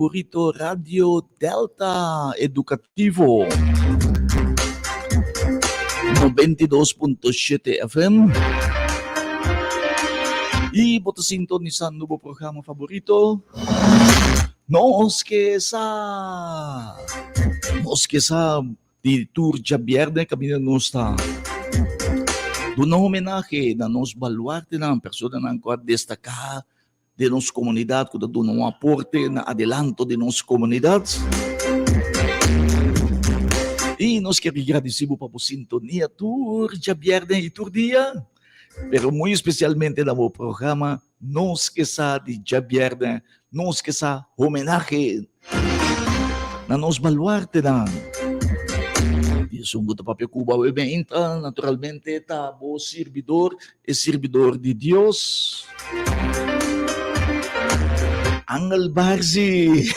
favorito, Radio Delta Educativo 92.7 FM. E bota sintonizando o programa favorito. Nos que sa di Tour Javierne kami na nosta. Doon homenagem na nos baluarte na persona na qual destacar de nossa comunidade, que doon um aporte na adelanto de nossa comunidade. E nós queremos agradecer por a sintonia Tour Javierne e Tour Dia, pero muito especialmente no programa Nos que sa de Javierne, nos que sa homenagem na nos baluarte na. Sungguh papel Cuba entra naturalmente tabo servidor e servidor de Deus. Angel Barzi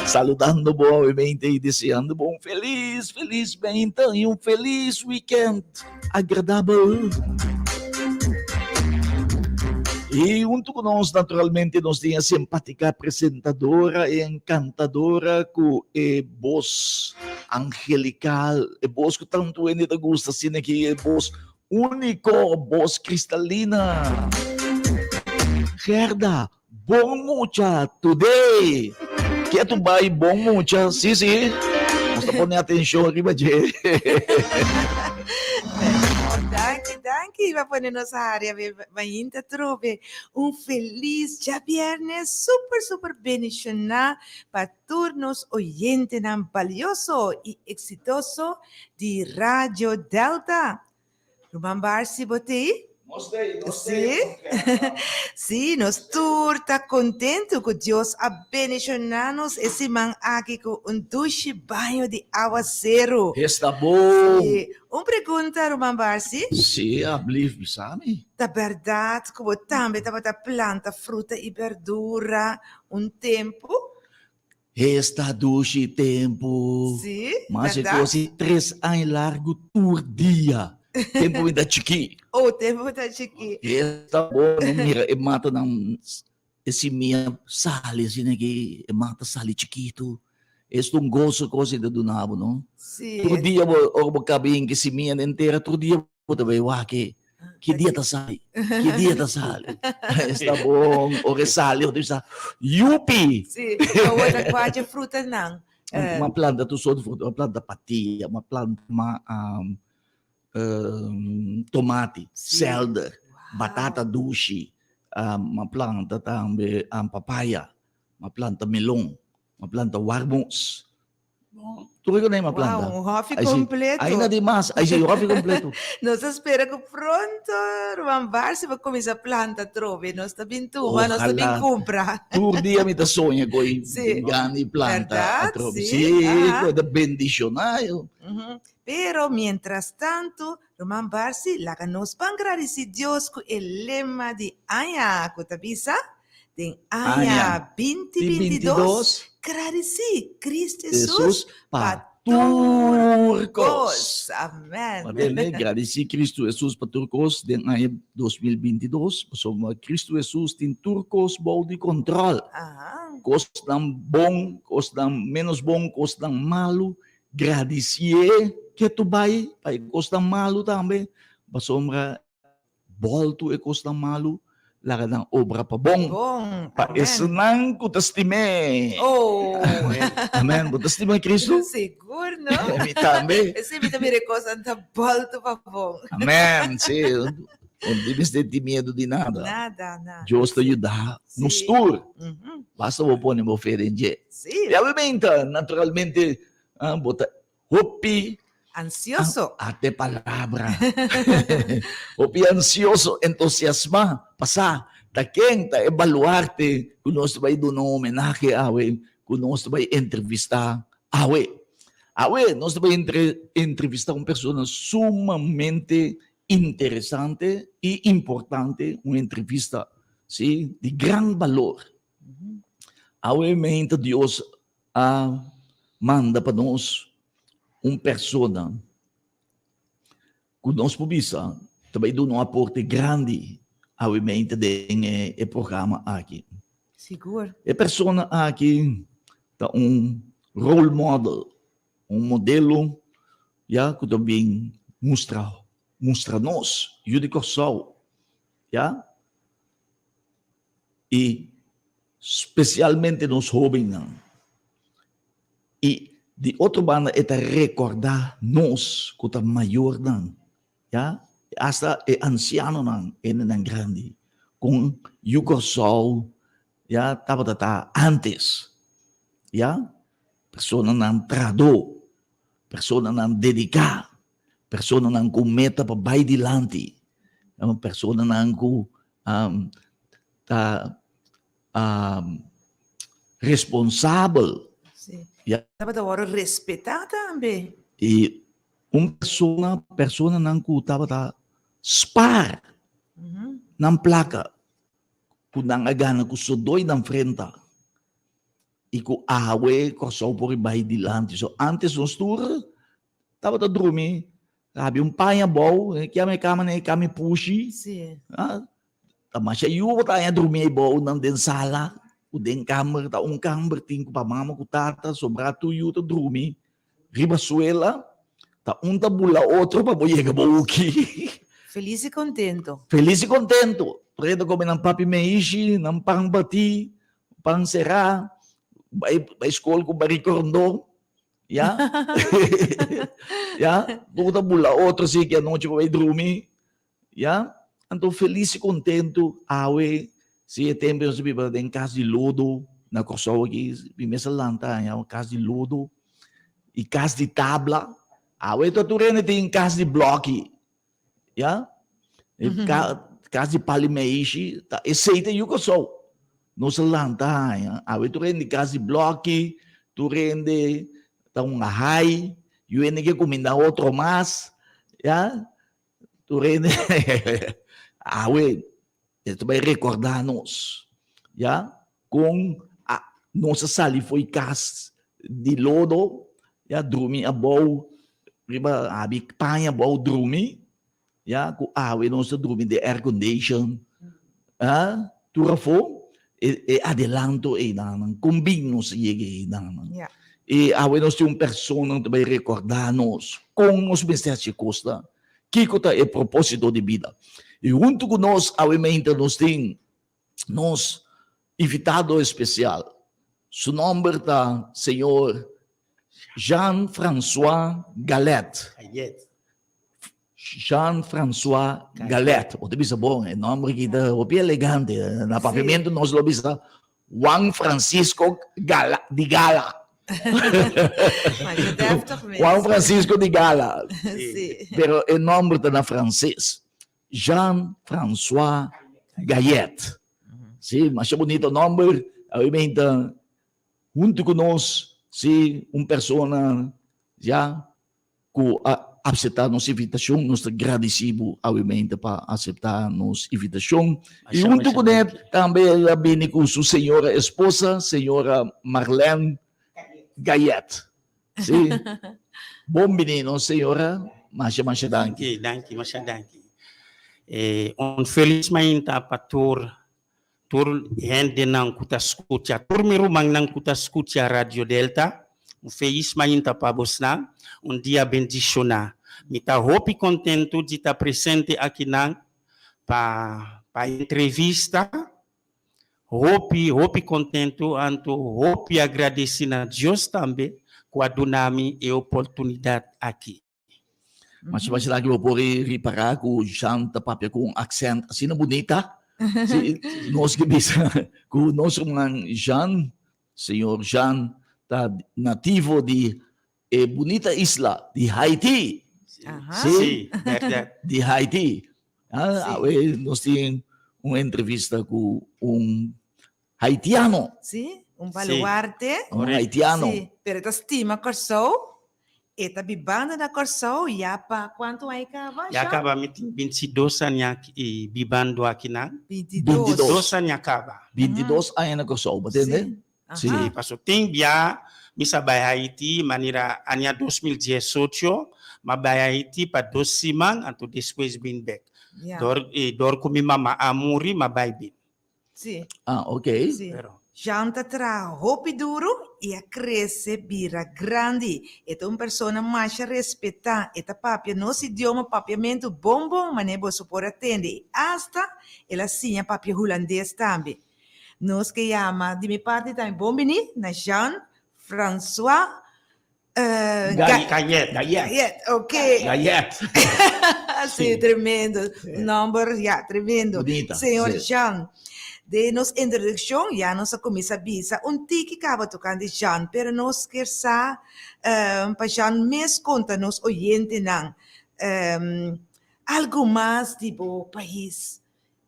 saludando obviamente e desejando bom feliz 20 e feliz weekend agradável. E junto com nós, naturalmente, nós temos a simpática apresentadora e encantadora com a voz angelical, a voz que tanto ainda gosta, assim, que é voz único, voz cristalina. Gerda, bom mucha today. Que tu vai bom mucha? Sim. Basta poner atenção aqui, Badje. Danke, va poner nossa área, ainda trove feliz Javierne super bendicionado para todos oyentes valioso e exitoso de Radio Delta. Ruben Barsi, botei? Sim. Sim, nós está contente que Deus abençoe-nos esse man aqui com duche banho de aguaceiro. Está bom. Sim. Pergunta, Ruben Barsi? Sim, ablieve, sabe? Da verdade, como também estava planta, fruta e verdura tempo? Está duche tempo. Sim, mas verdade? É quase 3 anos largo por dia. Tempo ainda chiqui. Tempo da chiqui. Está bom, mira, mata não esse minha sale, assim, que mata sale chiquito. Este gozo coisa de donavo, não? Sim. Todo dia eu cabinho que se minha inteira, todo dia eu também que dia tá sale, que dia tá sale. Está bom, o sale, eu disse, yupi. Sim, outra quase fruta não. Uma planta, tu só de fruta, uma planta patia, uma planta tomate, selder, batata doce, uma planta também, papaya, uma planta melão, uma planta warmos. Tu reconhece uma planta? Um hobby completo. Ainda de mais, aí sim, hobby completo. Nós espera que pronto, Ruben Barsi vai começar a planta trove. Nós também tuma, nós também compra. Todo dia me dá sonho com gani planta. Sim, coisa bendicionário. Pero, mientras tanto, Ruben Barsi, la que nos van a agradecer Dios con el lema de Aña, ¿cutabisa? De Aña 2022, agradecer Cristo Jesús Paturcos. Amén. Agradecer Cristo Jesús Paturcos de Aña 2022. Somos Cristo Jesús tem turcos bom de controle. Costam bom, costam menos bom, costam malo. Agradecer que tu vai costar malo também. Sombra volto e costar malo. Lara ng obra pa bom. Pa esenang ko testime. Amen. Ko testime Cristo. Seguro, no? Mi tambe. Esse me também recosta anta volto pa bom. Amen. Sim. Não deves ter medo de nada. Nada. Deus te ajuda. Nos tour. Basta mo po ni mo ferenge. Sim. E obviamente, naturalmente, bota hopi. Ansioso. Ate palabra. Hopi ansioso, entusiasma, pasa. Taking ta evaluarte kung nós vai do no homenaje awe, kung nós vai entrevistar awe. Nós vai entrevistar uma pessoa sumamente interessante e importante, uma entrevista, sim, de grande valor. Obviamente Deus manda para nós uma pessoa que nós podemos também dar um aporte grande, obviamente, do programa aqui. Siguro. Persona aqui tá role model, modelo, que também mostra nós, de Kosovo, e especialmente nos jovens. E de outra banda é recordar nós que tá maior hasta anciano nang grande, com Kosovo, tava antes, persona nang trado, persona nang dedicar, persona nang meta pa bay dilante, persona nang responsável. Sì. Dapat orang respetata tambe. E persona nang tava spar ng placa kunang agana ko sudoy ng frenta. Iku awe ko so por bay dilante. So antes nos tour tava drumi, sabi paya bow, kaya may kama na kami pushi. Sì. Tama siya yuwa tayo drumi bow ng den sala. Udeng kamar kamar tingko pa mama ko tata sobra tuyo to drumi. Ribasuela ta bula outro pa boyega bouki. Feliz e contento. Feliz e contento. Preto kami ng papi meishi, ng pangbati, pangsera, ba school ko barikorndo. Puta bula outro si que anoche ko ay drumi. Anto feliz e contento awe si tempo se biba den casa de lodo na Kosovo aqui, mesa lanta, casa de lodo e casa de tabla. Awe to turene tem casa de bloque. Casa de palimeishi, aceita o Kosovo. Nos lanta, awe turene casa de bloque, turene high, yuene que comenda outro mais, turene awe isso vai recordar-nos, com a nossa sala foi casa de lodo, dormir a boa, riba abi panha boa dormir, com awe nossa dormir de air condition, turafo e adelanto e naman, combino se yege naman. E awe nossa persona que vai recordar-nos com os mensagens costa, que é propósito de vida. E junto com nós, obviamente, nós temos invitado especial. Seu nome é Senhor Jean-François Gallet. Jean-François Gallet. O bisa bom, é nome que é elegante. Na pavimento nós lo bisa Juan Francisco de Gala. Juan Francisco de Gala. Pero o nome está na francês. Jean-François Gallet. Sim, mas é bonito o nome. Obviamente, junto conosco, sim, persona já que aceitar nossa invitação, nós agradecemos, obviamente, para aceitar nossa invitação. E junto com ele, também vem com sua senhora esposa, senhora Marlene Gallet. Sim. Bom menino, senhora. Masya danki. Danki, masya danki. Feliz mainta pa tur hende nang kutaskutia tur mirumang nang kutaskutia Radio Delta. Feliz mainta pa bosna dia bendiciona. Mita hopi contento de estar presente aqui nang pa entrevista. Hopi contento anto hopi agradeci na Deus também com a dunami e oportunidade aqui. Mas lagi mo po reparar kung siyang tapapya kung accent. Sino bonita? Nós que bisa, kung nós mga Jean, Senhor Jean, nativo de bonita isla, de Haiti. Sim, verdade. De Haiti. Nós temos uma entrevista com haitiano. Sim, baluarte. Haitiano. Sim, pero ito stima Kosovo. Eta bibanda da Kosovo, yapa, quanto aí acaba? Já acaba 22 anos e bibando aqui na 22 anos acaba. 22 anos na Kosovo, entende? Sim, passo tem bia, misa bay Haiti, maneira ania 2018, ma bay Haiti para 2 semanas, anto depois bin back. Dor comi mama amuri, ma bay bin. Sì. Ah, ok. Sì. Pero Janta tra hopi duro e a cresce bira grandi. E un persona mais respeitar e papia nosso idioma papiamento bom, mas nem você pode atender. Hasta ela sim papia holandês também. Nós que chama de minha parte também bom bini na Jean François Gayet. Gayet, ok. Gayet. Sì, Sì. tremendo. Number, tremendo. Bonita, Senhor sì. Jean, de nos introdução, nossa comissa bisa, tiki acaba tocando Jean, pero nos quersa, para Jean mes conta nos oyente nang, algo mais tipo país,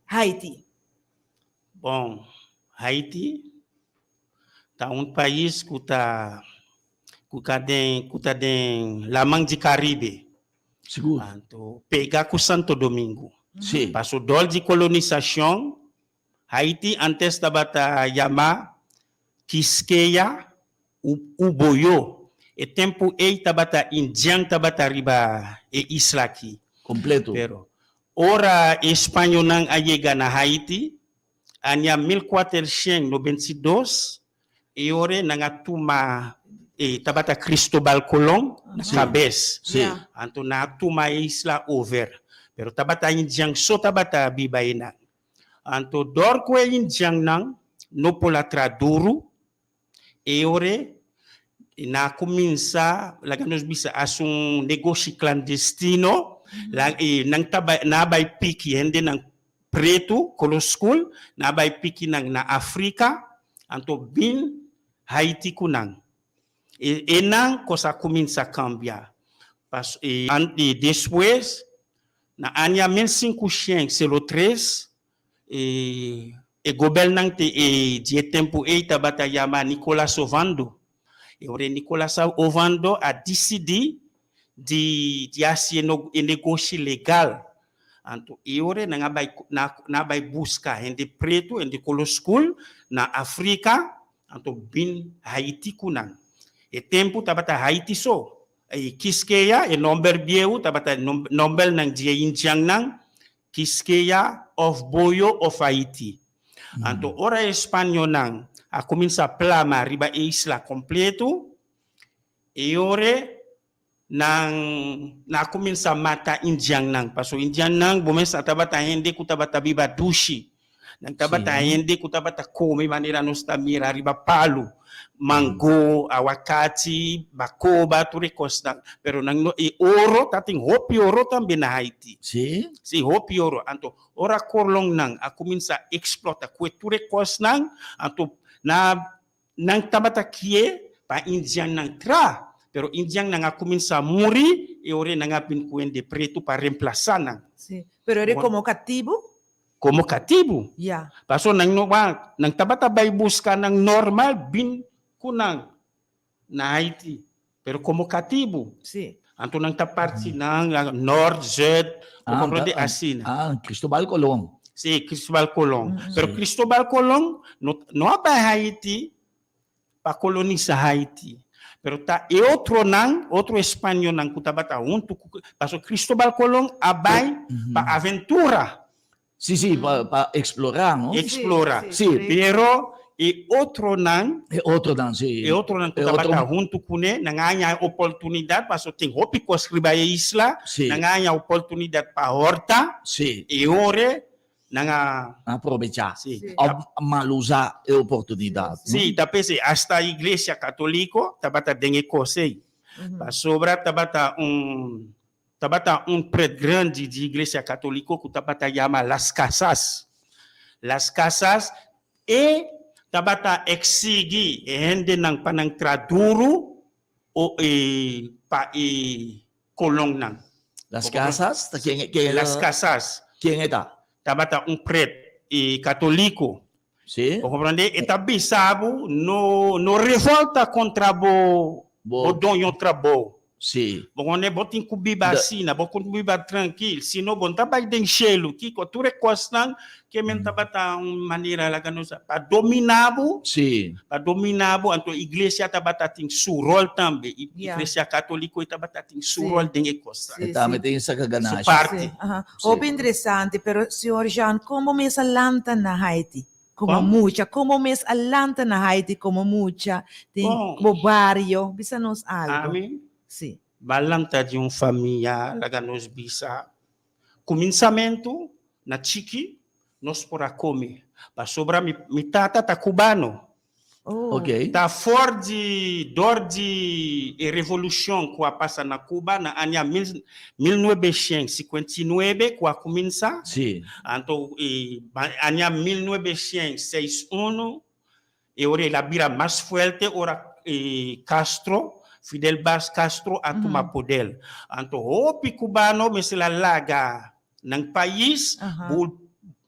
Haiti. Bom, Haiti tá país que tá den lamang de Caribe. Siguro. Anto pega com Santo Domingo. Sì. Passo dol de colonização, Haiti antes tabata yama Quisqueya Uboyo. E tempo tabata Indian tabata riba e isla aqui. Completo. Pero ora espanhol nang ayega na Haiti, anya 1492 e ore nangatuma tabata Cristobal Colón cabez. Sì. Yeah. Anto na tuma isla over. Pero tabata Indian so tabata bibaina. Anto dor ko Indian nang no pola traduru e ore na comienza la nos bisa as negócio clandestino nang nabay piki hende nang preto school nabay piki nang na Africa anto bin Haiti kunang nang cosa comienza a cambiar después na anya 1503 e governante de tempo tabata yama Nicolas Ovando. E ore Nicolas Ovando a decidido de fazer negócio legal. Anto e ore na vai buscar ende preto ende school na África anto bin Haiti kunang. E tempo tabata Haiti so. E Quisqueya e number bieu tabata number nang dia Indian nang Quisqueya of Boyo of Haiti. Anto ora espanhol nang a comienza a plama riba isla completo e ore na comienza mata Indian nang paso Indian nang bomesa tabata hende kutabata biba dushi nang tabata hende kutabata come maneira nos tamira riba palo mango awakati bacoba ture costa pero nang e oro tating hopi oro também na Haiti. Sì. Si hopi oro anto ora korlong nang a comienza explota ture costa nang anto nang tabata kie pa Indian nang tra pero Indian nang a comienza a muri e ore nang a bin kuende preto pa reemplazar nang. Sí. Pero eres como cativo? Como cativo. Yeah. Paso nang tabata bay busca nang normal bin kunang na Haiti pero como cativo. Sí. Anto nang taparti nang Nord, Sud, comprende assim. Cristobal Colón. Sí, Cristobal Colón. Pero Cristobal Colón no abay Haiti para colonizar Haiti. Pero e outro espanhol nang kutabata junto, paso Cristobal Colón abay para aventura. Sì, pa explorar, no? Explora. Sí. Pero e outro nang sì. e outro nang kutabata junto kune nanganya oportunidade paso tem hopi ko skriba isla Sì. nanganya oportunidade pa horta Sì. e ore nanga Aprovechar. sì. Mal usar a oportunidade. Sì, tapese hasta a igreja católico tabata denge kosei. Pa sobra tabata prédio grande de igreja católica que tabata chama Las Casas. Las Casas e tabata exigi e hende nang panang traduro o pa Colón nang. Las Casas? Las Casas. ¿Quién está? Tabata prédio católico. Sì. Vous comprenez? Et tabi sabu no revolta contra bo don yon trabo. Sì. Bon é botin kubiba sina, botin kubiba tranquilo, sino bon tabay den chelo, que ture costan que men tabata maneira la canosa para dominabo. Sì. Para dominabo anto igreja tabata tin su rol também. Igreja católica tabata tin su rol den costa. Tem essa Su ganagem. parte. Interessante, però signor Jean, come messa lanta na Haiti? como Bom. mucha, como mes alanta na Haiti, como mucha, tem Bom. como barrio, bisa nos algo. Amin. Sim. Balanta de família, laga nos bisa. Começamento, na chiki, nós pora comer. Para sobra, mi tata tá cubano. Oh. Ok. Tá fora de dor de revolução que passa na Cuba, na ano 1959, que começa. Sim. Então, ano 1961, ora a bira mais forte, ora Castro, Fidel Castro, a tomar poder. Então, o cubano, mas ela larga no país,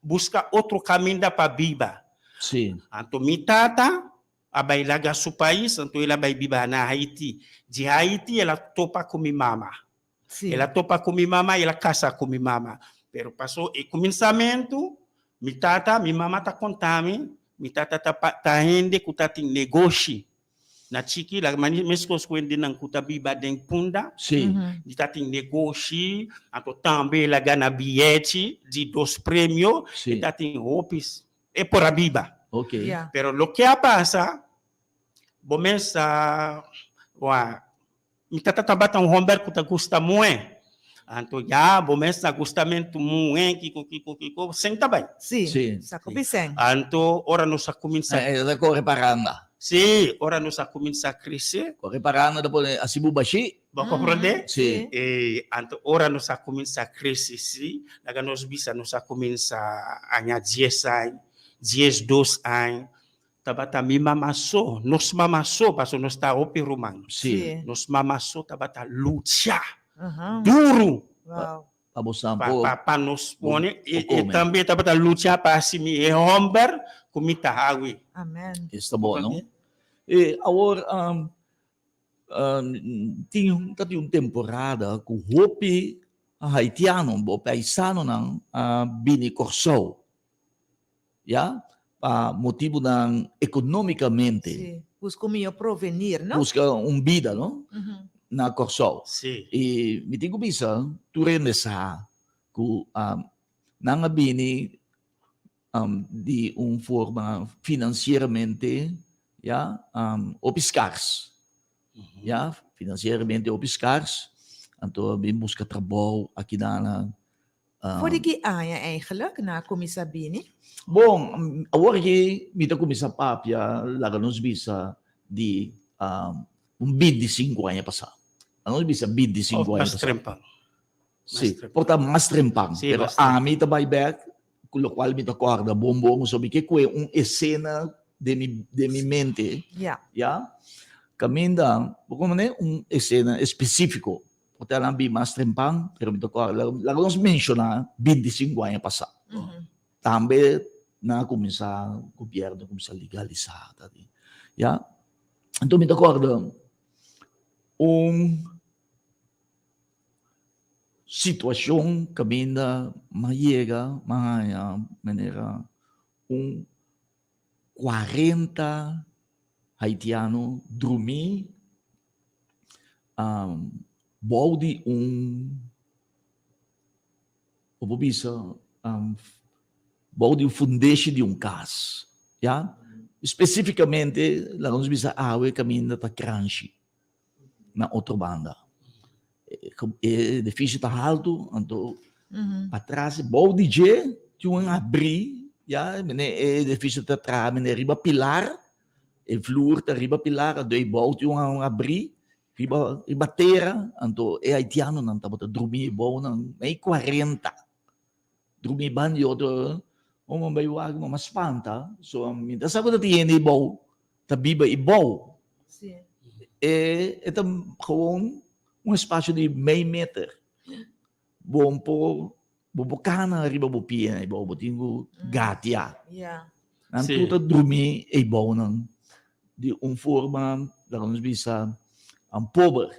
busca outro caminho para Biba. Sim. Então, mi tata, abay laga su país, então ela vai biba na Haiti. De Haiti, ela topa com minha mama. Sim. Ela topa com minha mama, ela casa com minha mama. Pero passou e começamento, mi tata, minha mama tá contando, mi tata tá rende que tá tem negócio. Na chiki, la mescos com ele não cuta biba den punda. Sim. De tá tem negócio, então também ela ganha bilhete de 2 prêmios, Sim. e tá tem roupas. É por a biba. Ok. Yeah. Pero lo que pasa, bomesa, mi tata tabata homber que gusta muito. Anto ya, bomesa gustamento muito, kiko, senta bem. Sim. Sim. Saco piseng. Anto, ora nos a começar. Ela corre paranda. Sim, ora nos a começar a crescer. Corre paranda depois Asibu Bashi. Bom, compreende? Sim. Anto, ora nos a começar a crescer, sim. Laga nos bisa nos a começar a ganhar 10 anos, 12 anos. Tabata mi mamaso, nos mamaso, paso nos está opi rumang. Sim. Nos mamaso tabata lucha, Aham. duro, Wow. Pabosampo. pa nos pone, e come. também tabata lucha para si mi e homber, kumita hawi. Amen. Está bom, não? E agora, tinha uma temporada que o hopi haitiano, o paisano não, bini corso. Ya? Motivo ng economicamente. Sim. Busco meu provenir, não? Busca vida, não? Na corso. Sim. E me digo bisa, tu sa que nang bini de forma financeiramente, ya, opiscars. Ja, financeiramente opiscars. Então, bem busca trabalho aqui na Voor die anja eigenlijk, na Comissa Bini? Bom, agora que me começa a papia, lá nos bisa de 25 anos passado. Nos bisa 25 anos Mas passado. trempang. Sim, portanto, mais trempang. Sim, Pero bastante. a mim também back, com o qual me acorda bombom, sobre que é uma cena de mi mente, Ja. ya, caminda, como né, cena específico. Portanto, não bi mais trempang, pero me acorda, lá nos menciona 25 anos passado. Também na começar o governo começar a legalizar, tá? Ya. Então me acorda situação que ainda chega maneira 40 haitiano dormir body body foundation de caso, ya? Especificamente, lá nos bisa awe caminho para Crunchy, na outra banda. É difícil estar alto, então para trás, bom DJ, tinha um abrir, ya? É difícil estar atrás, riba pilar, e flor tá riba pilar, dois bom tinha um abrir, riba terra, então é haitiano não tá bota dormir bom não, é 40, dormir ban de outro uma baiwag mo maspanta so minta sa ko tiene ibaw tabiba ibaw Sim. ito kung espasyo de meio meter bom po bubukana riba bupia ibaw butingo gatia Ja. nanto dormir ibaw ng de forma da nos bisa pobre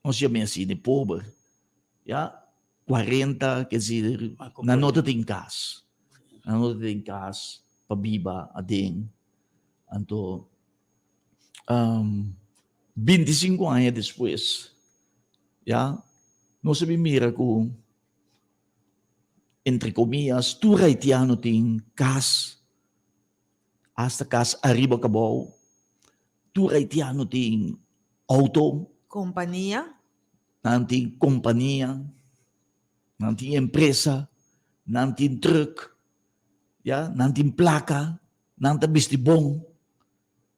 não se chama assim de pobre ya 40 quer dizer na nota tem cas ano din kas pabiba ading anto 25 anos depois ya não se mira com entre comillas tu haitiano tem cas hasta cas arriba kabaw, tur Haitiano ting auto, Companhia. nanting kompanya, nanting empresa, nanting truck, ya, nanting plaka, nanting bistibong,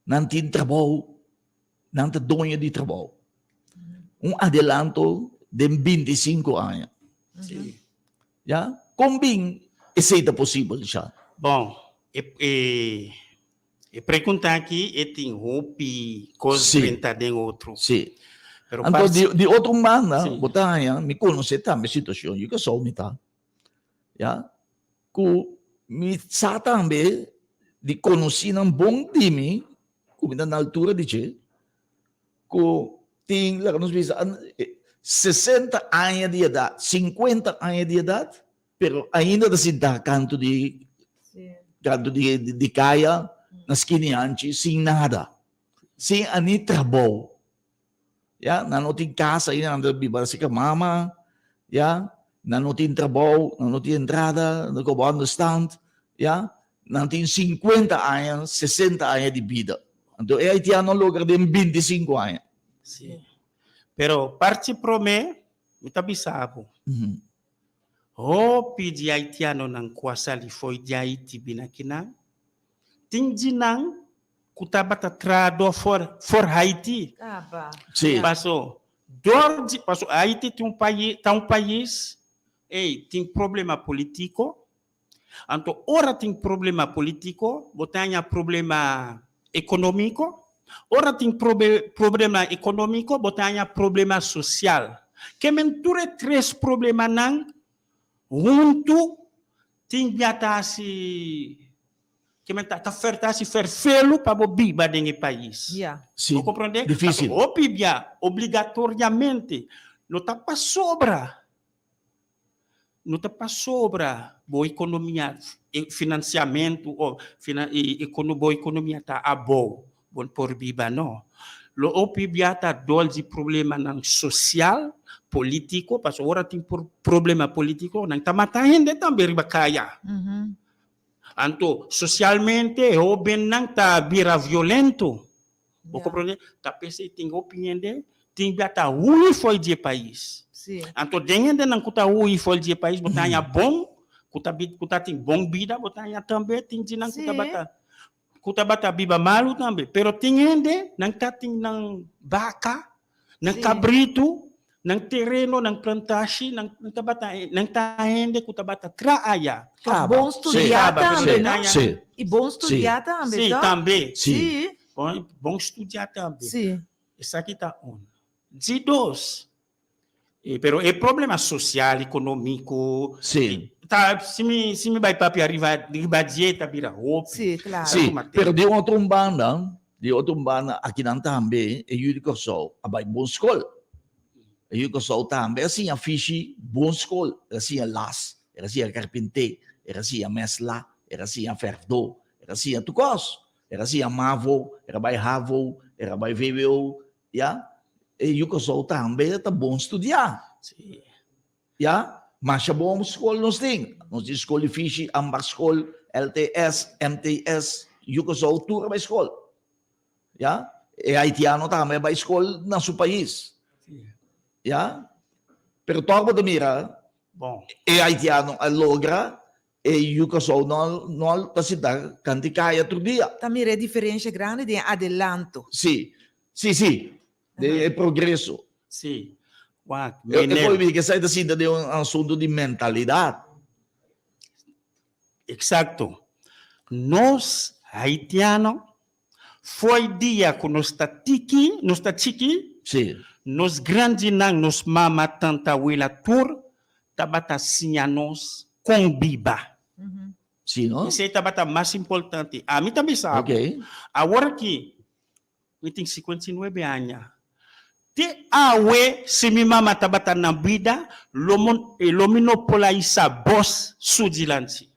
nanting trabaho, nanting doña di trabaho. Un adelanto de 25 anos. Sim. Ya, kumbing isita possível siya. Bom, e pergunta aqui, e tem roupi, coisa Sim. frente de outro. Si. Pero Anto di otro mana, Sì. botanya, mi conosce tambe situazione, io so mi ta. Ya, ku mi sa tambe di conosci ng bong dimi, ku mi na altura dice, ku ting la nos visa 60 anos de idade, 50 anos de idade, pero ainda da sinta canto di kaya nas kinianchi sin nada. Sin ani trabaho. Ya, nanoting casa, ina nando bibar si ka mama, ya, nanoting trabaho, nanoting entrada, no ko understand, ya, nanoting 50 anos, 60 anos de vida. Então, é haitiano lugar de 25 anos. Sim. Pero parte pro me, mi tabisabo. Mhm. Hopi di Haitiano ng kuasa li foi di Haiti binakinang, tingdi nang kutabata trado for Haiti. Aba. Sim. Passo Haiti tem um país, tem problema político. Então, ora tem problema político, botanya problema econômico. Ora tem problema econômico, botanya problema social. Que menture três problemas nang junto tem biata si que menta ta ferta si ferfelo para biba dentro do país. Yeah. Sim. Vous comprenez? Difícil. O pibia obrigatoriamente não tá para sobra. Não tá para sobra boa economia, financiamento ou boa economia tá a boa, bom por biba não. O pibia tá dolzi problema nang social, político, parce ora tem problema político, nang tá matando também riba kaya. Mhm. Anto socialmente o ben nang tá bira violento. Vous comprenez? Tá pensei tem opinião de tem biata ui foi de país. Sim. Anto dengende nang kuta ui foi de país botanya bom, kuta tem bom vida, botanya também tem de nang kuta bata biba malu também. Pero tingende nang tating nang baka, nang Sim. cabrito, nang terreno, nang plantasi, nang tahende kuta bata traaya. Bom estudar Sim. também, não? Sim. E bom estudar também, Sim, tá? também. Sim. Bom estudar também. Sim. Isso aqui tá um. De dois. Pero é problema social, econômico. Sim. Tá, se me vai para arriba dieta vira roupa. Sim, claro. Sim, pero di otro banda aqui não também, e eu digo só, abai bom escola. E eu só também, assim, a fichi, bom escola, assim, a las, assim, a carpinteiro, assim, a mesla, assim, a ferdo, assim, a tucos, assim, a mavo, vai ravo, vai viveu, ya? E eu só também, tá bom estudar, Sim. ya? Mas a bom escola nós tem, nós escola fichi, ambas escola, LTS, MTS, eu só tudo vai escola. Ya? E haitiano também vai escola no seu país. Ya? Pero todo de mira, Bom. e haitiano logra e eu só não tá se dá canticaya outro dia. Também é diferença grande de adelanto. Sim. De progresso. Sim. Eu vi que sai assim de assunto de mentalidade. Exacto. Nós, haitianos, foi dia que nós está tiki, Sim. nós grande nang, nós mama tanta wila tur, tabata sinyanos com biba. Mhm. Sim, não? Isso aí tabata mais importante. A mim também sabe. Ok. Agora que eu tenho 59 anos, te awe se mi mama tabata na vida, lomino pola isa boss sudilansi.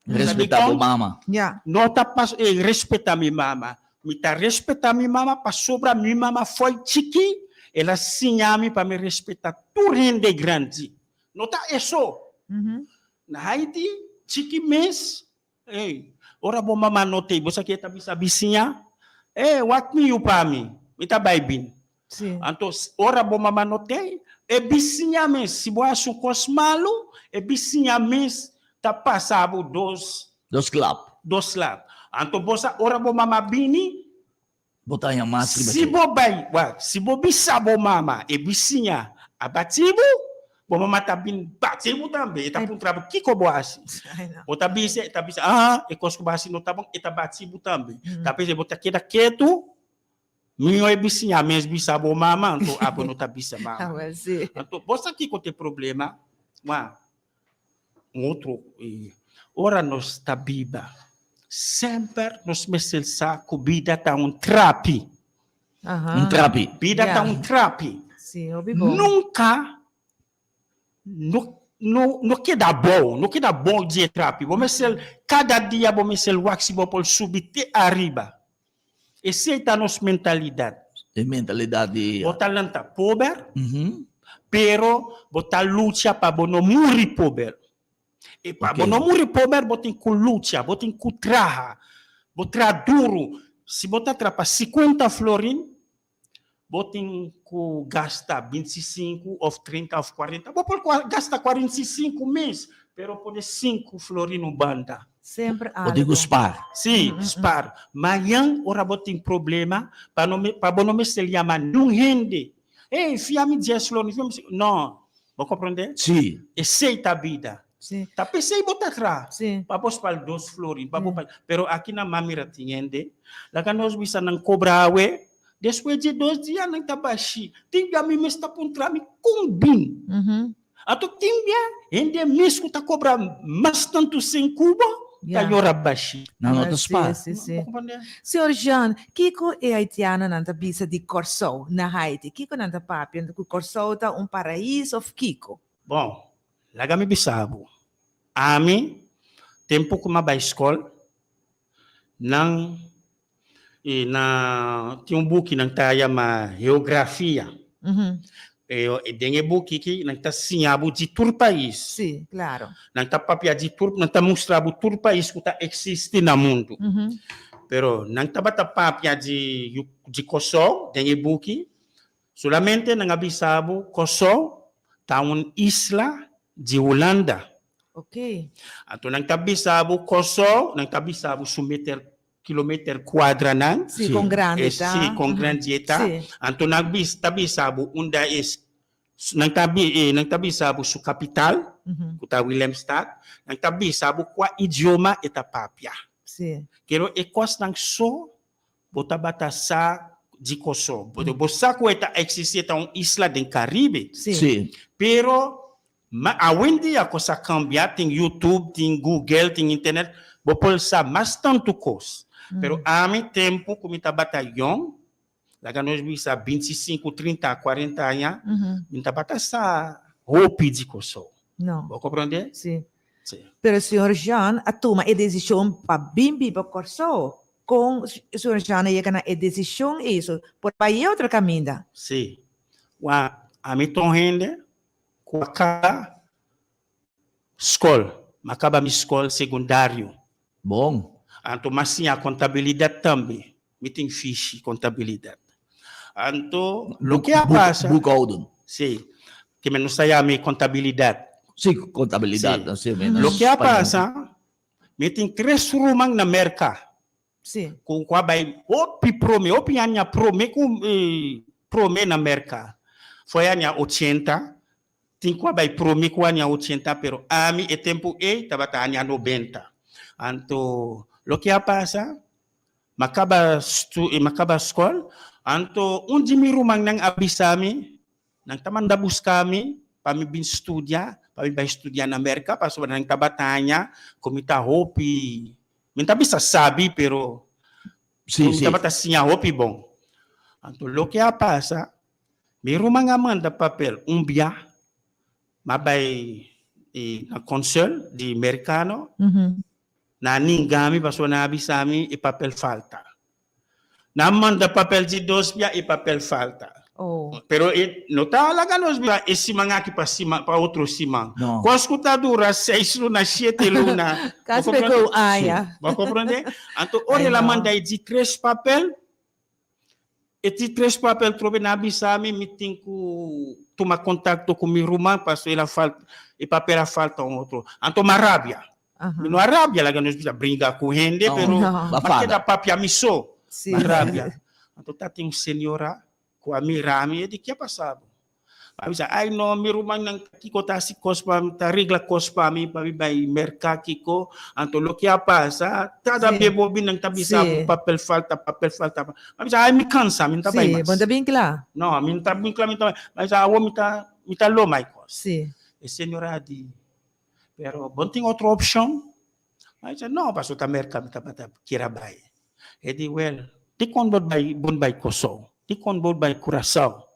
Respeitar a mama. Yeah. Nota pas respeitar minha mama. Me tá respeitar minha mama para sobra minha mama foi chiqui, ela sinhame para me respeitar tudo rende grande. Nota isso. Mhm. Na Haiti, chiqui mês, ora bo mama note, bosa kita bisa bisinya, what me you pa mi, ita baibin. Sì. Anto, ora bo mama note, bisinya mes, si boa su kosmalu, bisinya mes, tapa sabu Dos club. dos lap. Anto, bosa, ora bo mama bini, Botanya matri si bo bay, si bo bisa bo mama, bisinya, abatibu, bo mama tabin, batibu tambe, ita pun trabalho, kiko boasi. I know. O tabisa, ekos ko basi no tabang itabatibu tambe. Tapi se bota keda ketu, minho bisinya mes bisa bo mama, anto abo no tabisa Ah, mama. well, sì. Anto, bosa kiko te problema, outro, ora nos tabiba, sempre nos mesel sa kubida ta un trapi. Un trapi. Bida ta Yeah. un trapi. Sì, obi bom. Nunca no queda bom dia trapi. Vou mesel cada dia vou mesel waxi vou pol subite arriba. Essa é a nossa mentalidade. E mentalidade. Bota lanta pobre, Mhm. pero bota luta para não morrer pobre. E para Ok. não morrer pobre, bota em luta, bota em traha, bota duro. Se bota trapa 50 florin, botem que gasta 25 ou 30 ou 40, vou gasta 45 mês, pero pode 5 florino banda. Sempre O digo algo. spar. Sim, spar. Mas ora botem problema para não me se chama não rende. Ei, fiame 10 florino, não. Vou compreender? Sì. E sei a vida. Sì, Tapi sei botar atrás. sì. Papos para 2 florin, pero aqui na mamira tiende, lá que nós bisa não cobrar depois de 2 dias não está baixo. Tem que a mim está pontra me combin. Mhm. Ato tem que ende mesmo tá cobrar mais tanto sem Cuba, tá Yeah. yora baixo. Não Ah, nota sì, spar. sì, sì. Compreende? Signor Jean, Kiko e haitiana nanta bisa di Corso na Haiti. Kiko nanta papi, nanta ku Corso ta un paraíso of Kiko. Bom, lá que me bisabo. Ami tempo que uma escola não tinha book nang taya ma geografia. Mhm. E dengue book que nang ta sinhabu de tur país. Sì, claro. Nang ta papia de tur, nang ta mostrabu tur país que tá existe na mundo. Mhm. Pero nang ta bata papia de Kosovo, dengue book, solamente nang abisabu Kosovo tá isla de Holanda. Ok. Ato nang tabisabu Kosovo, nang tabisabu kilometer quadra nang. Sì, Sì. con grande ta. Sì, con Mhm. grande età. Sì. Anto tabisabu unda nang tabisabu su capital, Mhm. kuta Willemstad, nang tabisabu kwa idioma eta papia. Sì. Kero ekos nang so bota bata sa de Kosovo. Bosa ko eta existe ta isla den Caribe. Sì. Sì. Pero a wendi a cosa cambia, tem YouTube, tem Google, tem internet, bopol sa mas tanto cos. Pero a mi tempo como tá batalhão, lá que nós bisa 25, 30, 40 anos, Mhm. minta bata sa roupa de coso. No. Vou compreender? Sì. Sim. Pero signor Jean, a toma e decisione pa bimbi pa Corso. Con signor Jean e na e decisione isso. Por pa e outra caminda. Sim. A mi ton rende, com a escola, acaba mi escola secundário. Bom. Anto masih a contabilidade também. Me tem fiche contabilidade. Anto, lo que passa, Boekhouden. sim, que menos saya me contabilidade. Sì, contabilidade. Sì. Sì, menos Lo que Spaniel. passa, me tem 3 rumang na merca. Sì. Com qua vai opi anya prome com prome na merca. Foi anya 80. Tem qua vai prome com anya 80, pero a mi e tempo tabata anya 90. Anto, lo que passa, macaba escola, anto mi rumang nang abisami, nang tamanda buscami, para me bin estudiar, para me estudar na América, para sobre nang tabatanya, como tá hopi, minta bisa sabe, pero Sì, sì. tabata sinha hopi bom. Anto, lo que passa, mi rumang amanda papel, bia, mabay na console di americano, Mhm. na ningami baso na abisami e papel falta. Na manda papel de 2 bia e papel falta. Oh. Pero no talaga nos bila esse mga aqui para outro cima. No. Com a escutadura 6 luna, 7 luna. Kasi ko aya. Vai compreender? Então, I ora ela know. manda de 3 papel. E de 3 papel trobe na bisami me tem que tomar contato com minha irmã para ela falta e papel falta outro. Então, marabia. No Arábia, ela nos brinca com gente, No. pero No. mas da papia miso. Sim. Marabia. Então, tá tem senhora com a mirami e de que é passado. Avisa, ai no mi rumah nang kiko ta si kospam ta regla kospami pa bay merka kiko anto lo que passa tada Sim. bebo bin nang tabisa Sim. papel falta. Avisa, ai mi cansa min tabay Sim, mas. bom bem claro. No, min tabin kla min tabay. Avisa, awo mita lo mai kos. Sim. E senhora di pero bom tem outra opção. Avisa, no, passo ta merka mita bata kira bay. E di well, di kon bod bay koso. Di kon bod bay Curaçao.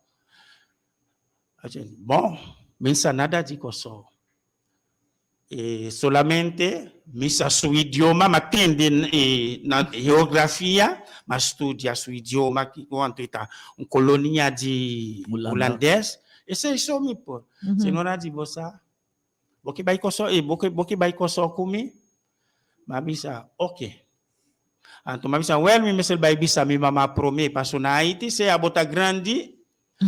Bom, mensa nada de coso. E solamente misa su idioma, ma tende na geografia, ma studia su idioma que quanto está colônia de holandês. Esse é só me por. Senhora de você, você vai coso e você vai coso comigo, mas misa, ok. Então, mas misa, well, me mesel vai bisa mi mama prome, passo na Haiti, se a bota grande.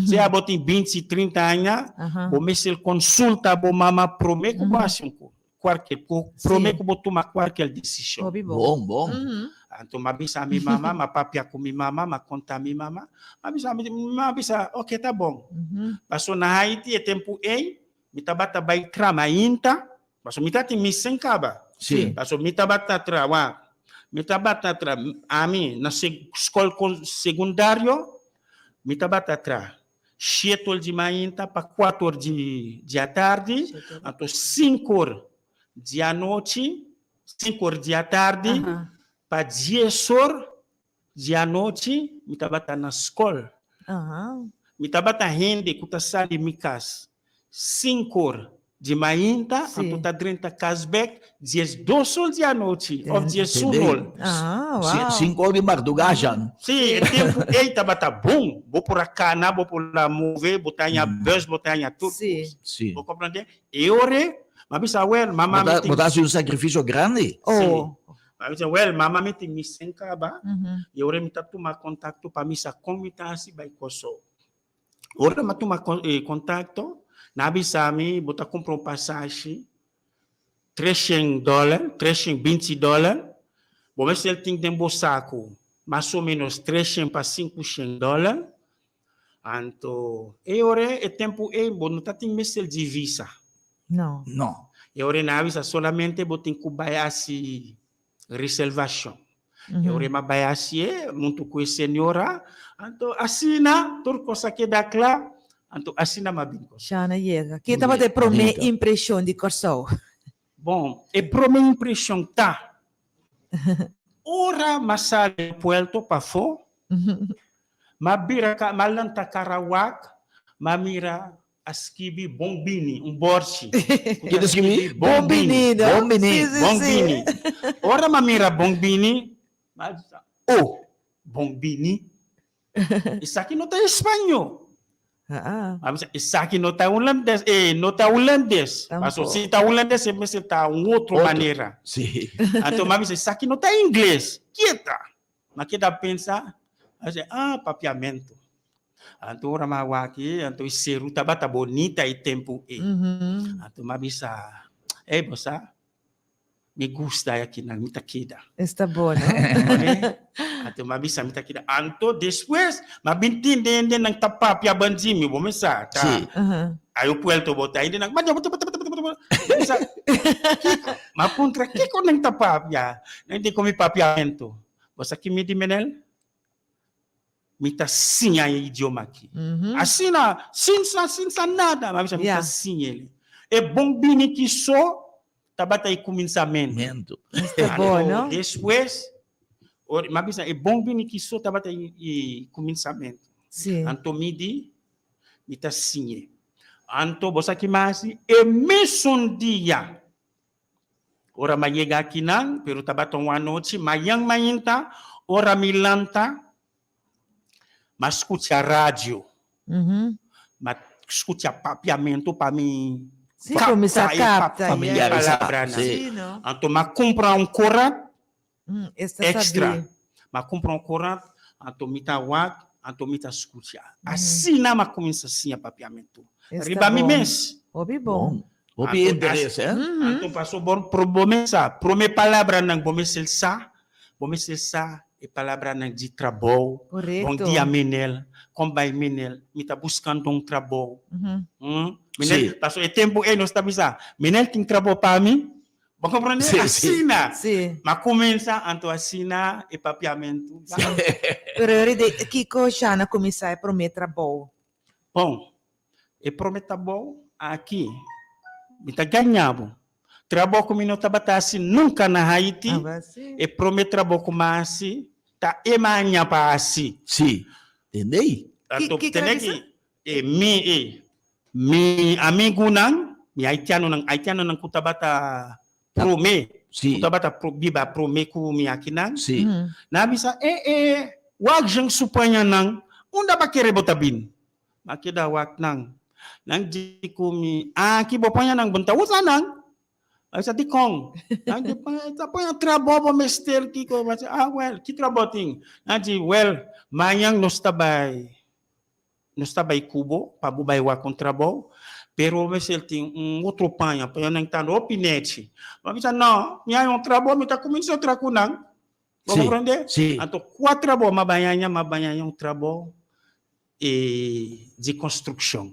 Se a botar 20, 30 anos, vou mesmo consulta, vou mama promete que baixo promete que vou tomar qualquer decisão. Bom. Então, mabisa mi mama, ma papia com mi mama, ma conta mi mama, mabisa, ok, tá bom. Passou na Haiti, é tempo aí, me tabata vai trama inta, passou me tati me sencaba. Sim. Passou me tabata trama, a mim na escola secundário, me tabata trama. 7 horas de manhã para 4 horas de tarde, então 5 horas de noite, 5 horas de tarde, para 10 horas de noite, me estava na escola. Me estava rende que está saindo de minha casa. 5 horas de manhã, então está dentro da casbeck, 12 horas de noite, ou 11 horas. Wow. 5 horas de madrugada. Sim, o tempo aí estava bom. Vou por a cana, vou por a mover, botar a bus, botar a tudo. Sim. Vou compreender? E ore, mas bisa well, mama me tem. Botasse um sacrifício grande. Oh. Mas bisa well, mama me tem me sencaba. E ore me tá tomar contato para missa como me tá assim vai coso. Ora me tomar contato, na bisa me botar comprar passagem $300, $320. Bom, mas ele tem tempo saco, mais ou menos $300 para $500. Então, e ora é tempo e bom, não tá tem mesmo divisa. Não. E ora na visa solamente botem que vai assim reservação. E ora mas vai assim, muito com a senhora. Então, assina tudo coisa que dá claro. Então, assina mas bem coisa. Já na chega. Que tava de primeira impressão de Corsol. Bom, a primeira impressão tá. Ora masal puerto pa fo. Mabira ka malanta karawak, mamira askibi bombini, borsi. Que descrevi? Bombini. Bombini. Ora mamira bombini, bombini. Isso aqui não tá espanhol. Isso aqui não tá holandês, não tá holandês. Mas se tá holandês, você tá outra maneira. Sim. Então, mas isso aqui não tá inglês. Quieta. Mas que dá pensar? Papiamento. Então, ramawa aqui, então, esse ruta bata bonita e tempo e. Então, mas bisa, bossa, me gusta aqui na minha queda. Está bom, não? Então, mas bisa minha queda. Então, depois, mas bintinde ng tapapia banjimi, vamos sa, tá? Sim. Aí o puerto botar aí nang mas contra que ko nang tapapia, hindi ko mi papiamento. Bossa que me dimenel? Mita sinha idioma aqui. Assina, sinsa nada, mas mita sinha ele. É bom bini que só tabata e começamento. Está bom, não? Depois, mas é bom bini que só tabata e começamento. Sim. Anto midi, mita sinha. Anto bosa que mais é mesmo dia. Ora mayega aqui não, pero tabata uma noite, mayang mainta, ora milanta. Mas escute a rádio. Ma escuta papiamento para mim. Sì, come si capta. familiarizar. Palavra, Sì. Sì, no? Então, ma compra coran Esta extra. sabi. Ma compra coran, então mita wak, então mita escuta. Assim na ma começa assim a papiamento. Está Riba mi bom. mes. Obi bom. Bom. Opi interesse, eh? Então passou bom promessa. Prome palavra nang bomesel sa e palavra nang di trabalho. Bom Correto. dia menel, combay menel, mita buscando trabalho. Menel, Sim. passou e tempo e nós tabisa. Menel tem trabalho para mim. Vão compreender? Sim, Assina. Sì. Ma começa anto assina e papiamento. Però io ride, Kiko Shana commissai prometra bom. Bom, e prometa bom aqui. Mita ganhavo. Trabalho com minha tabatasi nunca na Haiti. Sì. E promete trabalho com masi. Ta emanha para assim. Sì. Entendei? Anto Que tenegi mi amigo nang mi haitiano nang kutabata prome. Sì. Kutabata biba prome ku mi akinang. Sì. Na bisa wag jang supanya nang unda ba kere botabin. Makida wak nang di ko mi kibopanya nang bunta usanang. Ay sa tikong. Nang di pa yung trabaho mister kiko. Well, ki trabaho ting. Nang well, mayang nostabay kubo, pabubay wa kong trabaho. Pero mister ting outro panha, pa yung nang tano opinete. Mabisa no, niya yung trabaho, mita kuminsa trakunang. Sì. Comprende? Sì. Anto 4 trabaho, mabayan yung trabaho de construção.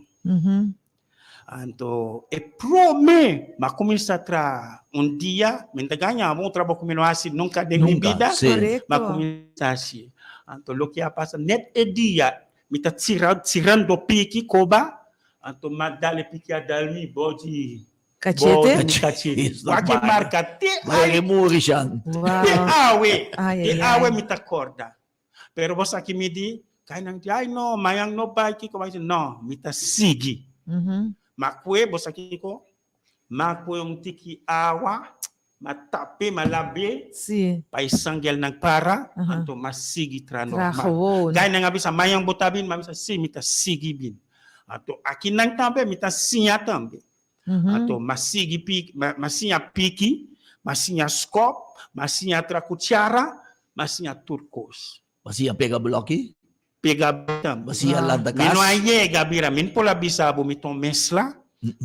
Então, prome, mas começa a dia, mentre ganha, vamos trabalhar com assim, nunca de vida, Sì. Corretto. mas começa assim. Então, o que passa, net dia, me tá tirando pique, coba, então, mas dá-lhe pique a dar-me, bode, Cacete? cacete. Isso, Qualquer vai. marca, te Vai remuri siya. Wow. Ai, awe, me tá corda. Pero você aqui me diz, ai, não, mayang no bai, que como não, me tá sigi. Makwe bosakiko makwe yung tiki awa matape malabe Sì. paisangel ng para anto masigi tra normal Trajo. gaya nga bisa mayang botabin mabisa si mita sigi bin anto akin nang tambe mita sinya tambe anto masigi piki masinya piki masinya skop masinya tra kuchara masinya turkos Masih ang pega blocky? pega tam Masih ang landakas? Mino aye gabira min pola bisabo miton mesla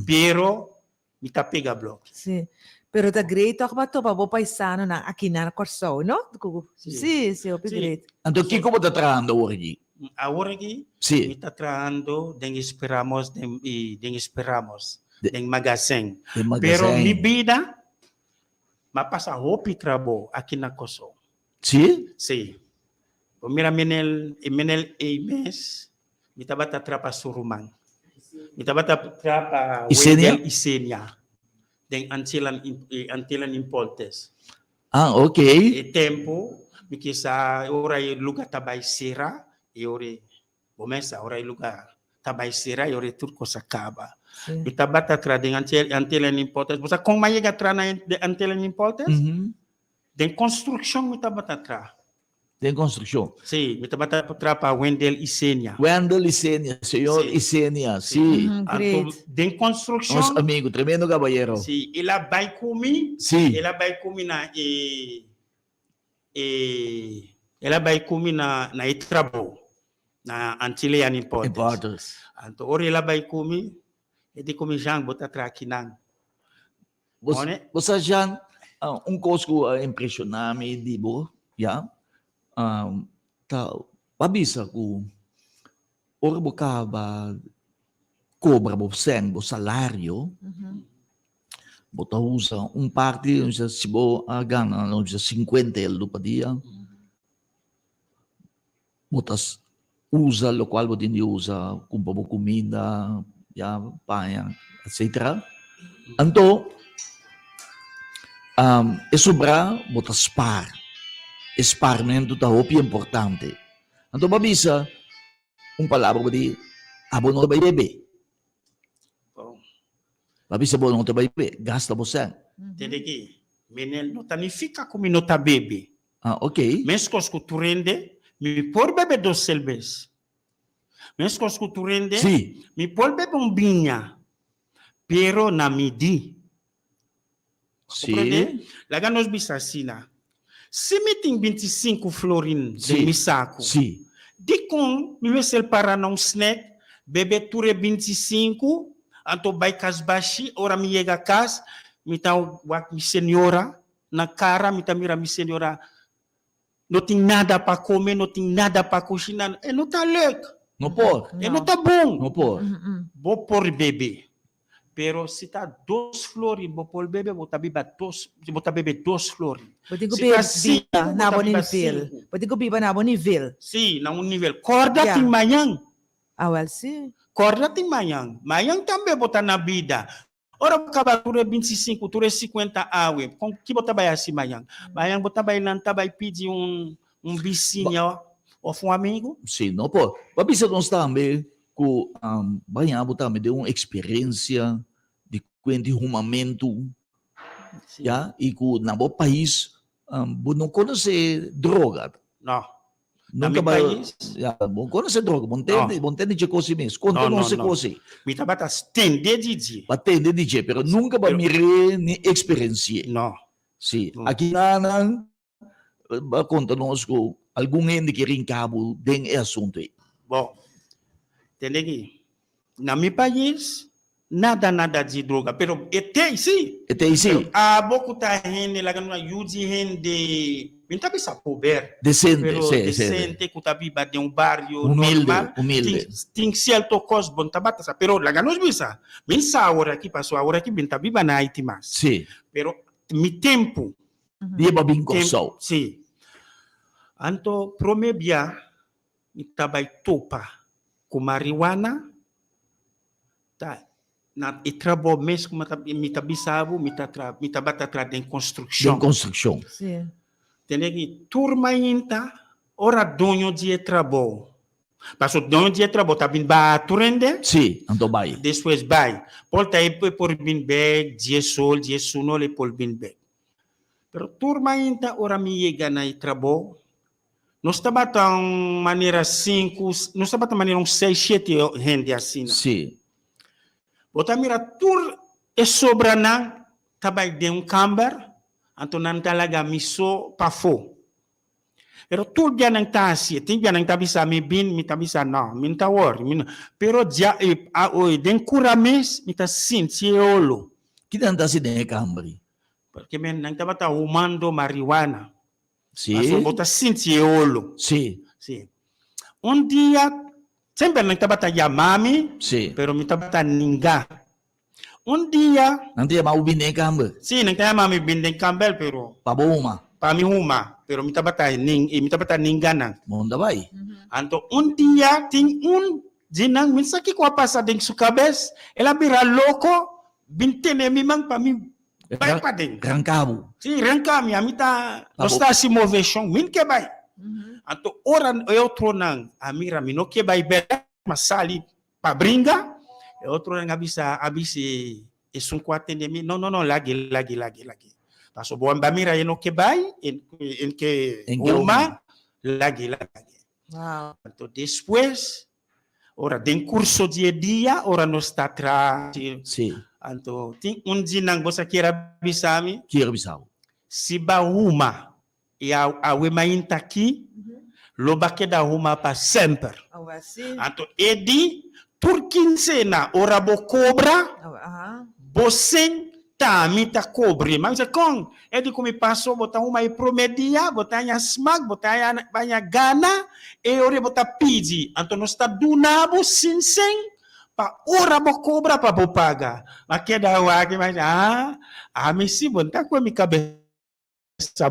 pero mita pega block. Sì. Però da great ako ba to pa paisano na akina na corso, no? Sì, sì, ho più Sì. great. Anto kiko mo tatrando origi? Ahora aquí Sì. mita traando den esperamos De- den magazine. De Pero mi magazine. vida mapasa hopi trabo aqui na Koso. Sì? Sí. Mira menel mes mita bata trapa suruman. Mita bata trapa Isenia? Wendel Isenia. Den antilan impoltes. Ah, ok. E tempo mikisa ora lugar tabay sira e ore bomesa ora lugar tabay sira e ore turco sakaba. Sì. Mita bata tra den antilan impoltes. Bosa kung mayiga tra na antilan impoltes? Den construction mita bata tra. Tem construção. Sí, mita bata tra pa Wendel Isenia. Wendell Isenia, senhor Sì. Isenia, sì. Great. Den construction Nosso amigo, tremendo caballero. sí, ela vai comi Sì. ela vai comi ela vai comi na itrabo na Antillian Importers. Importers. Anto ori ela vai comi e di comi jang bota tra kinang. One? Você já coisa que impressioname, dibo, já? Pabisa ko, ora mo ka ba cobra mo sen, mo salário, mo ta usa parte, se mo gana, não se 50 euro pa dia, mo tas usa, lo qual mo din usa, kung pa mo comida, ya, paya, etc. Anto, e sobra, mo tas Esparmento ta hopi importante. Anto babisa, palavra ba di abono ba bebe? Babisa abono ta ba bebe, gasta mo sen. Tedeki, menel no tanifica como no ta bebe. Ah, ok. Meskos ku turende, mi por bebe dos selbes. Mas cosco turende, Sim. mi polbe bombinha, pero na midi. Sim. Laga nós bisasina. Se me tem 25 florin de Sim. misaco, Sim. de com, me vesel para não snack, bebe ture 25, anto vai casbashi, ora mi yega cas, mi ta wak mi senhora, na cara, mi ta mira mi senhora, não tem nada para comer, não tem nada para cozinhar, e não tá leuk, Não pode. e não tá bom. Não pode. Vou por bebê. Pero se tá 2 flores, vou por bebê, vou beber 2 flores. Pwede ko Se tá biba na abo biba nível. 5. Pwede ko biba na abo nível. Sim, na nível. Corda Yeah. tem manhã. Ah, well, sim. Corda tem manhã. Manhã também botar na vida. Ora, acaba ture 25, ture 50 awe. Com que botar vai assim manhã? Manhã botar vai lantar, vai pedir vizinho ou um amigo? Sim, não pode. Babisa nós também que banhamos também de uma experiência de arrumamento, Sim. já, e que na nosso país não conhece droga. Não. Nunca meu vai, país? já, não conhece droga, não tem de coisa mesmo. Conta não se coisa. Me tá batendo estender de Batende de dia, pero nunca vai mirar nem experiência. Não. Sim, Não. aqui na conta nós que algum gente que em cabo tem esse assunto aí. Bom, entende aqui? Na meu país, nada de droga, pero tem sim. E tem sim, A boca tá rende, lá no ajude rende, não tá bisa pober, decente, pero sim, decente, que tá biba de bairro humilde, normal, humilde. tem certo costo bom tá bata, pero lá nos bisa, minsa agora aqui passou agora aqui bem tá biba na Haiti mas, Sim, pero mi tempo, dia para bem coçou. sim, anto promebia, mi tabai topa com marijuana, tá. Na itrabo mesmo mita bisabo mita bata tra de Em construção. construção. Sim. Entende que turma inta ora donho de trabo. Passo donho de trabo tá bin ba turende. Sim, então vai. Depois vai. Polta aí por bin bag, dia sol, dia suno le por bin bag. Pero turma inta ora mi yega na trabo. Nós está batendo maneira 5, nós está batendo maneira 6, 7 gente assim. Sim. Bota mira tur e sobra na tabay de camber anto nan talaga miso pafo. Pero tur dia nang tasi, ting dia nang tabisa mi bin mi tabisa na, min tawor, min pero dia den kurames mi ta sintiolo. Kita anda si de Cambri. Porque men nang tabata humando marijuana. Sim. Aso bota sintiolo. Sim. Sim. Un dia sempre nang tabata yamami, Sim. pero mi tabata ninga. Un dia, Nanti ya mau bine Cambri. sì, nang tayo mami bindeng Campbell, pero Paboma. pami huma, pero mi tabata ninga nang. Monda vai. Anto un dia, ting un jinang, minsan ki kwa pasa ding sukabes, ela bira loko, bintene mi mang pami, bay pa ding. Rangkabu. Si, rangka mi, amita, nosta si movesyong, min ke bay. Anto oran e outro nang, amira mi no ke bay bela, masali, pabringa, e outro nang abisi, esun kwate de mi, no, lagi. Paso buwan bamira no ke bay, en ke uma, lagi. Wow. Anto después, ora den curso dia, ora no está tra, Sim. anto ting un jinang bosa kira bisami, Kira bisau. si ba uma, e awe mainta aqui, loba que da uma para sempre. Oh, well, sim. Anto edi, turquinse na ora bo cobra, Oh, bosen ta mita cobre. Mas kong, edi kumi paso bota uma e promedia, bota nya smag, bota nya gana, e ore bota pidi. Anto no sta dunabo sinseng, pa ora bo cobra pa bo paga. Makeda wagi mas misi bonta ko mi cabeça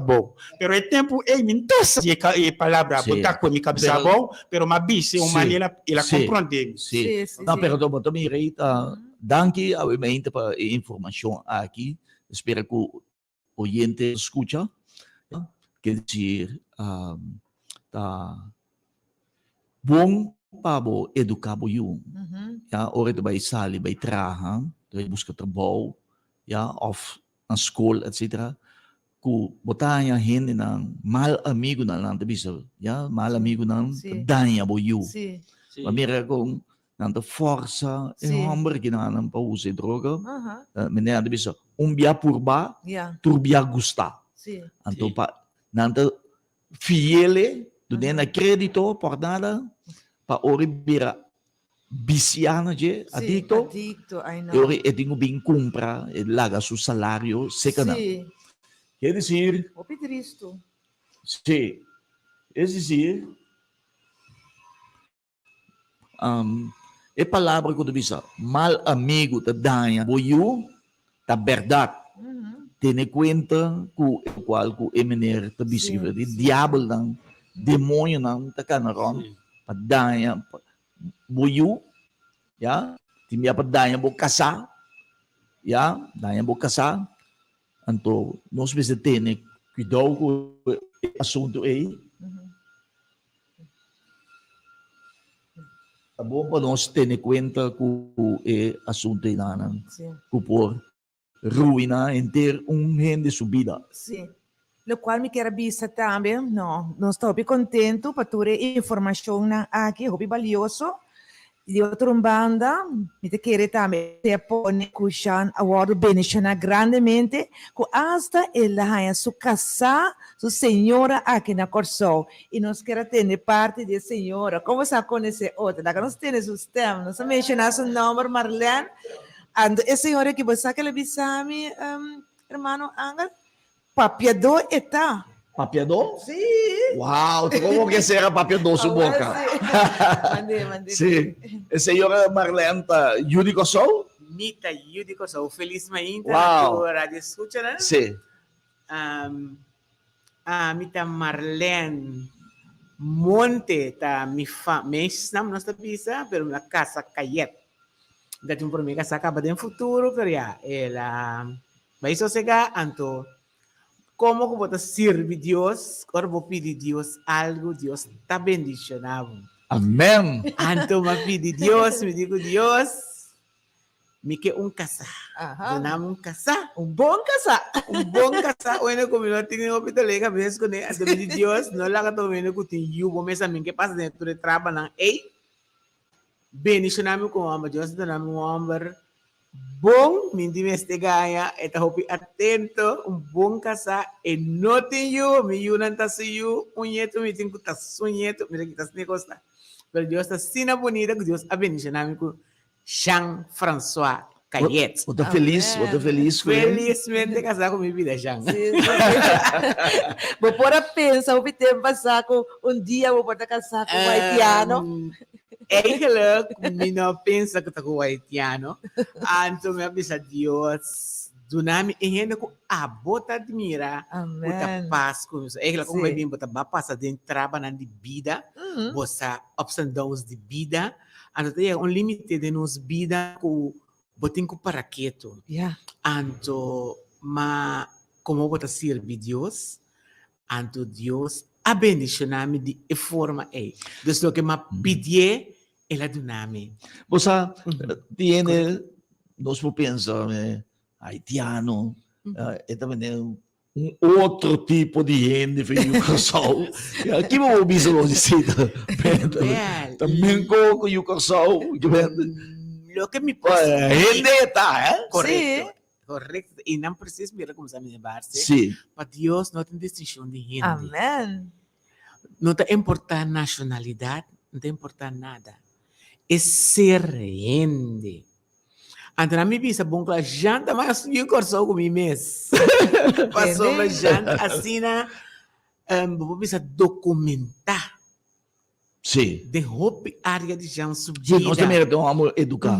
bom. Pero é tempo mintosa e palavra botar com mi cabeça bom, pero mabisi uma maneira ela compreende. Sim. Sim. Não, pero tô me reita. Danke a mente para a informação aqui. Espero que o oyente escucha. Quer dizer, tá bom para educar o jung. Ja, ora tu vai sali, vai trabalhar, vai buscar trabalho, ja, of na escola, etc. Ku botanya gente ng mal amigo na lang, tabi sa, ja, mal amigo ng Sim. danya bo you. Sim. Sì. Mamira kung nanta força e Sì. hombre que não para usar droga. Uh-huh. Menina de bisa umbia purba, Yeah. turbia gusta. Sì. Anto Sì. pa nanta fiele, do Mhm. nena credito por nada, pa ori bira bisiana je, Sì, adicto, addicto, I e know. ori e tingo bin compra, e laga su salario, secana. Sì. Quer dizer, Ho Cristo. sim, é dizer, é palavra que eu disse, mal amigo te danha, boiu, ta verdade, Mhm. tene conta com o qual que é menor te bisível, de Sim. diabo não, demônio não, ta canaron, Sì. pa danha, boiu, ya, timia pa danha bo kasar, ya, danha bo kasar, anto, nós precisamos ter cuidado com o assunto aí. Mhm. É bom para nós ter em conta que o assunto é Sì. que por ruína em ter gente subida. Sì. Lo qual mi chiara vista também, no, non sto più contento per tutte informazioni aqui, hobby valioso. Di outra banda, mi te chiede também, te pone cushan award benishana grandemente, cu hasta el haya su casa, su señora aqui na Corso, e nos quer atender parte de senhora. Como sa conhece outra? Da que nós temos o sistema, nós mencionamos o nome Marlene, and a senhora que você que le bisami, hermano Angel, papiado está. Papiador? Sí. Uau, tu como que será papiador su boca? Mande. Sim. A senhora Marlene tá Judico Sol? Mita Yudico, sou feliz mainda Uau. na rádio escuta, né? Sim. Mita Marlene Monte, tá mês não nós pisa, pero na casa caiet. Dati por mim casa acaba de futuro, pero ya, ela vai sossegar, anto como que você serve Deus, ou vou pedir Deus algo, Deus está bendicionado. Amém. Anto me pedi Deus, me digo Deus, me quer casa. Ajá. Donamos casa. Un bom casa. Bom casa. Bueno, como não tinha hospital, lega vez com ele, anto me digo Deus, não lá que tô vendo que tem yugo, mas a mim que passa dentro de trabalho, ei, bendicionamos com o homem, Deus donamos um homem bom, me investigar, eta hopi atento, bom casa, e não tem eu, me eu não tá se eu, nieto, me tem que tá sonheto, me tem que tá se negosta. Mas Deus está sina bonita, que Deus abençoe com Jean-François Cayet. Eu tô feliz com ele. Felizmente casado com minha vida, Jean. Vou pôr a pensa, o tempo passar com dia, vou pôr a casar com o haitiano. Eigenlijk, me não pensa que tá com o haitiano. Então, me avisa Deus, do nome, e ainda com a bota admira, Amém. bota paz com isso. Eigenlijk, como Sim. é bem, bota passa dentro trabalho de vida, bota ups and downs de vida, então tem limite de nos vida com botem com paraqueto. Yeah. Então, mas como bota servir Deus, então Deus abençoa-me de forma aí. Então, o que me pedir, ela do-me. Você tiene, nós vamos pensar, haitiano, é também outro tipo de gente que o casal. Aqui vamos ouvir o que também com o casal. Lo que me Gente tá, correto. Correto. E não precisa me recomeçar a me levar-se. Sim. Mas Deus não tem distinção de gente. Amém. Não te importa nacionalidade, não te importa nada. É ser gente. Então, na minha vista, bom, a janta, mas eu corso com mim mês. Passou a janta, assim, vou precisar documentar. Sim. De roupa área de janta subida. Sim, nós também vamos educar.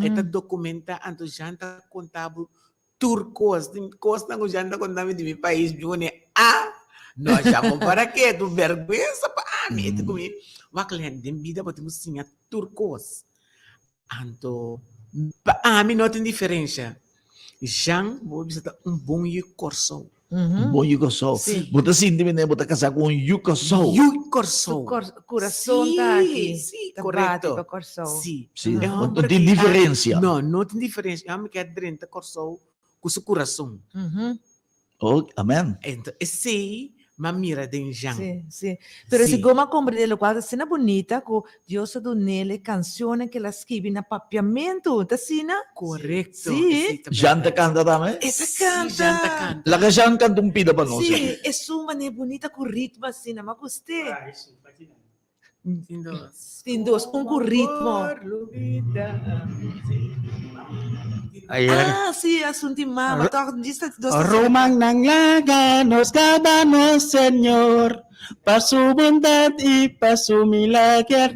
Esta documenta, então, janta contábil turcos. Tem coisa que janta contábil de meu país, nós já vamos para quê? Tu vergonha para mim. Comigo. O cliente de vida, podemos sim, turcos. Então, a mim não tem diferença. Jean, vou visitar bom corso. Bom Yucosol. Bota sim, também bota casar com Yucosol. Su coração tá aqui. Sim, Tá correto. bate, coração. Sim. Sim. Não tem diferença. Não tem diferença. Eu me quero dentro corso com seu coração. Oh, amém. Então, esse ma mira den jang. Sì, sì. Però Sì. siccome comprende qualche scena bonita, che Dio ha dato nelle canzoni che la scrive in appappiamento, tassina? Correcto. Sì. Janta canta também? E ta Sì, Janta canta. canta. La Janta canta un pida pa nós. Sì, e su ma ne bonita con ritmo, assina, ma costì. Indos. Tindos, con ritmo. Ayan. Ah, sì, assunti mama, Romang ng laganos, gabanos, Señor, pasubundat y pasumilagyan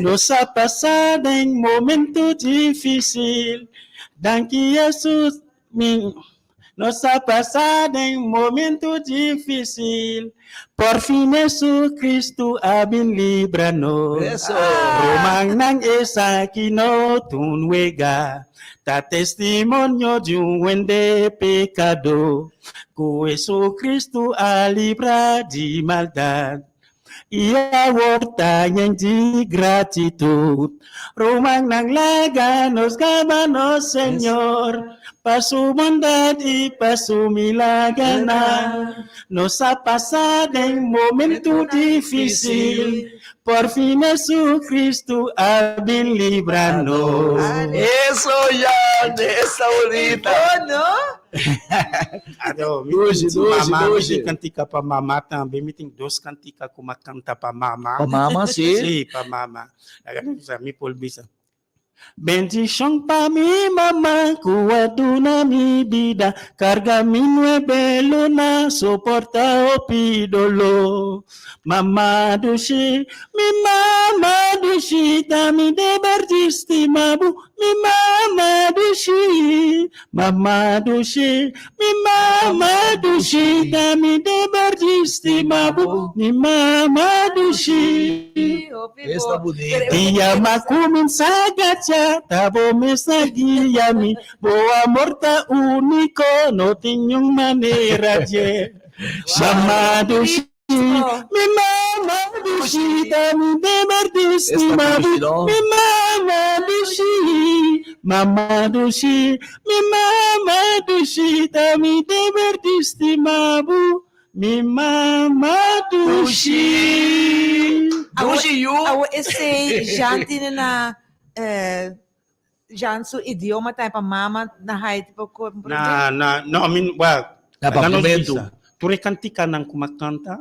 no sa pasadeng momento difícil, dan que Jesus no sa pasadeng momento difícil, por fin Jesucristo abin librano. Eso. Romang ng isa kinotunwega, ta testimonio de de pecado, que Jesucristo a libra de maldad. E a wortanya de gratitud. Romang ng laganos, gabanos, Señor, pa su bondad y pa su milagana. Nos ha pasado en momento difícil, por fin Jesucristo ha bien librado. Eso, Jan, essa bonita. Oh, no? Mama, cantica para mama também, me tem dois canticas como canta para mama. Pa mama, sim. Sim, para mama. Me polbisa. Bendición pa mi mamá, cuaduna mi vida, carga mi nueve luna, soporta o pidolo. Mamá dushi, mi mamá dushi, dami de berdisti mabu, mi mamá dushi, mi mamá dushi, dami de berdisti mabu, mi mamá dushi. Essa bonita. Dia makumin sa gacha, tabo me sa guiami, boa morta único, no tinyong manera je. Mama dushi, mi mama dushi, dami de berdisti Esta mabu, bonita. mi mama dushi, mi mama dushi, dami de berdisti mabu, mi mama dushi. Dushi you. Awo essay, janti na jansu idioma tayo pa mama na hai tipo ko. No, I mean, well, Napapiamento. Ture cantica ng kumakanta,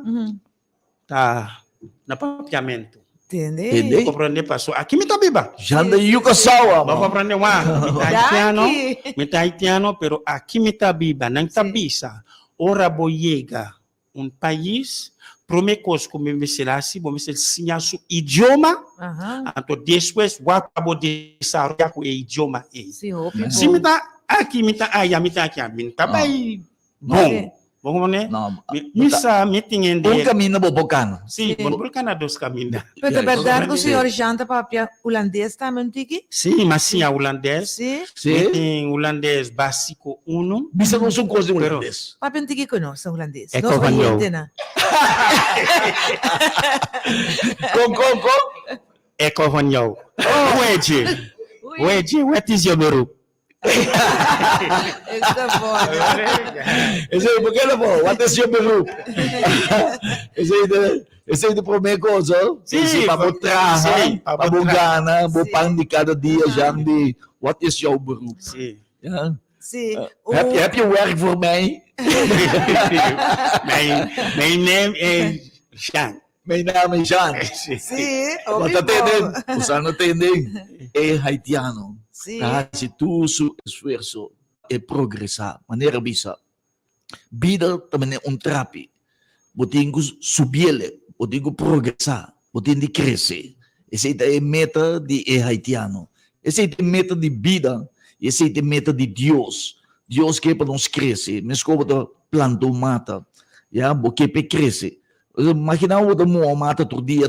napapiamento. Entende? Entende? Comprende pa? So, aqui me tá biba. Janta yukasawa. Ba comprende wa? Daqui. Me tá haitiano, pero aqui me tá biba. Nang tabisa, ora boyega, um país, primeira coisa que me meselasi, vou ensinar su idioma, então depois vou acabo de desarrollar o idioma. Si hopi Se me tá aqui, me tá aí, me tá aqui, me tá bem bom. Bom, né? No, Misa meeting and un camino bobokan. Sim, bulkan na dos caminhos. Pero Yes. verdade que o Yes. senhor janta papia holandês também tiki? Sim, mas sim, holandês. Si. Sim. Tem holandês básico 1. Bisa não são coisas Pero- holandês. Papia tiki ko no sa holandês. Eko Nos banyo. oyente na. Com. Eko vanyo. Weji. Weji, what is your meru? Esta bom. Esse aí, por que não vou? What is your menu? Esse aí de primeira coisa. Sim, para botar, sim, para bugana, Sim. bopang de cada dia, já de what is your beroep? Sim. Ja. Si. Heb je werk voor mij? My name is Shang. Mijn naam is Jan. Si. Wat atendem? Usando atendem. É haitiano. Si. Se tu su esfuerzo e progressar, maneira bisa. Vida também é trapi. Botingo subir, botingo progressar, botingo crescer. Esse é a meta de haitiano. Esse é a meta de vida. Esse é a meta de Deus. Deus quer para nós crescer. Mas como plantou mata, já, porque para crescer. Imagina o mo mata outro dia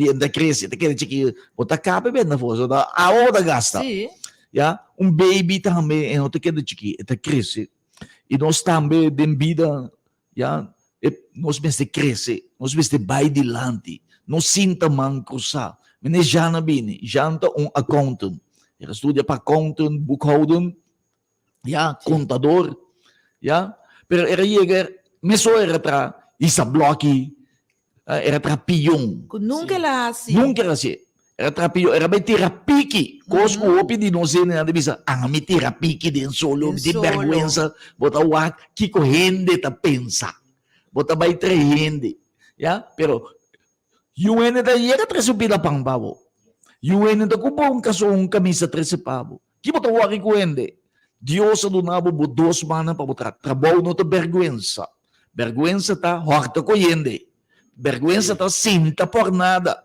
ainda cresce, até que que botar capa bem na força, a hora gasta. Si. Ja, baby também é outra coisa que está cresce. E nós também de vida, ja, nós vamos crescer, nós vamos vai adiante, nós sinta man cruzar. Mas já não bine, já está accountant. Ele estuda para accountant, boekhouden, ja, contador, ja. Pero era llegar, me só era tra, isa blocky, era trapiyong. Kung nunca la assim. Nunca era assim. Era trapiyong, era may tirapiki. Kos uopi di non sene na bisa, ang mi tirapiki din solo, Din di solo. vergüenza, bota wak, kiko hindi ta pensa. Bota bay tre hindi. Ya, pero, yun na tayo, yaka tres upila pang babo. Yun na tayo, kupong kasong kami sa tres pabo. Kimo ta waki ko hindi. Dios ano na budos mana pa butra. Trabaho no to vergüenza. Vergüenza ta, horta ko hindi. Vergüenza ta, sinta por nada.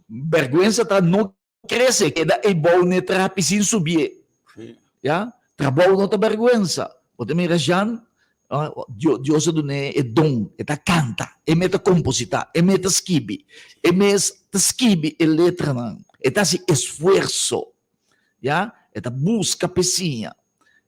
Vergüenza ta, no crece, queda e bom ne trapi sin subir. Ya? Trabaho no to vergüenza. Pode mira Jan, Dios ano ne e dom, eta canta, e meta composita, e meta skibi, e meta skibi e letra nan. Eta si esfuerzo. Ya? Eta busca pesinha.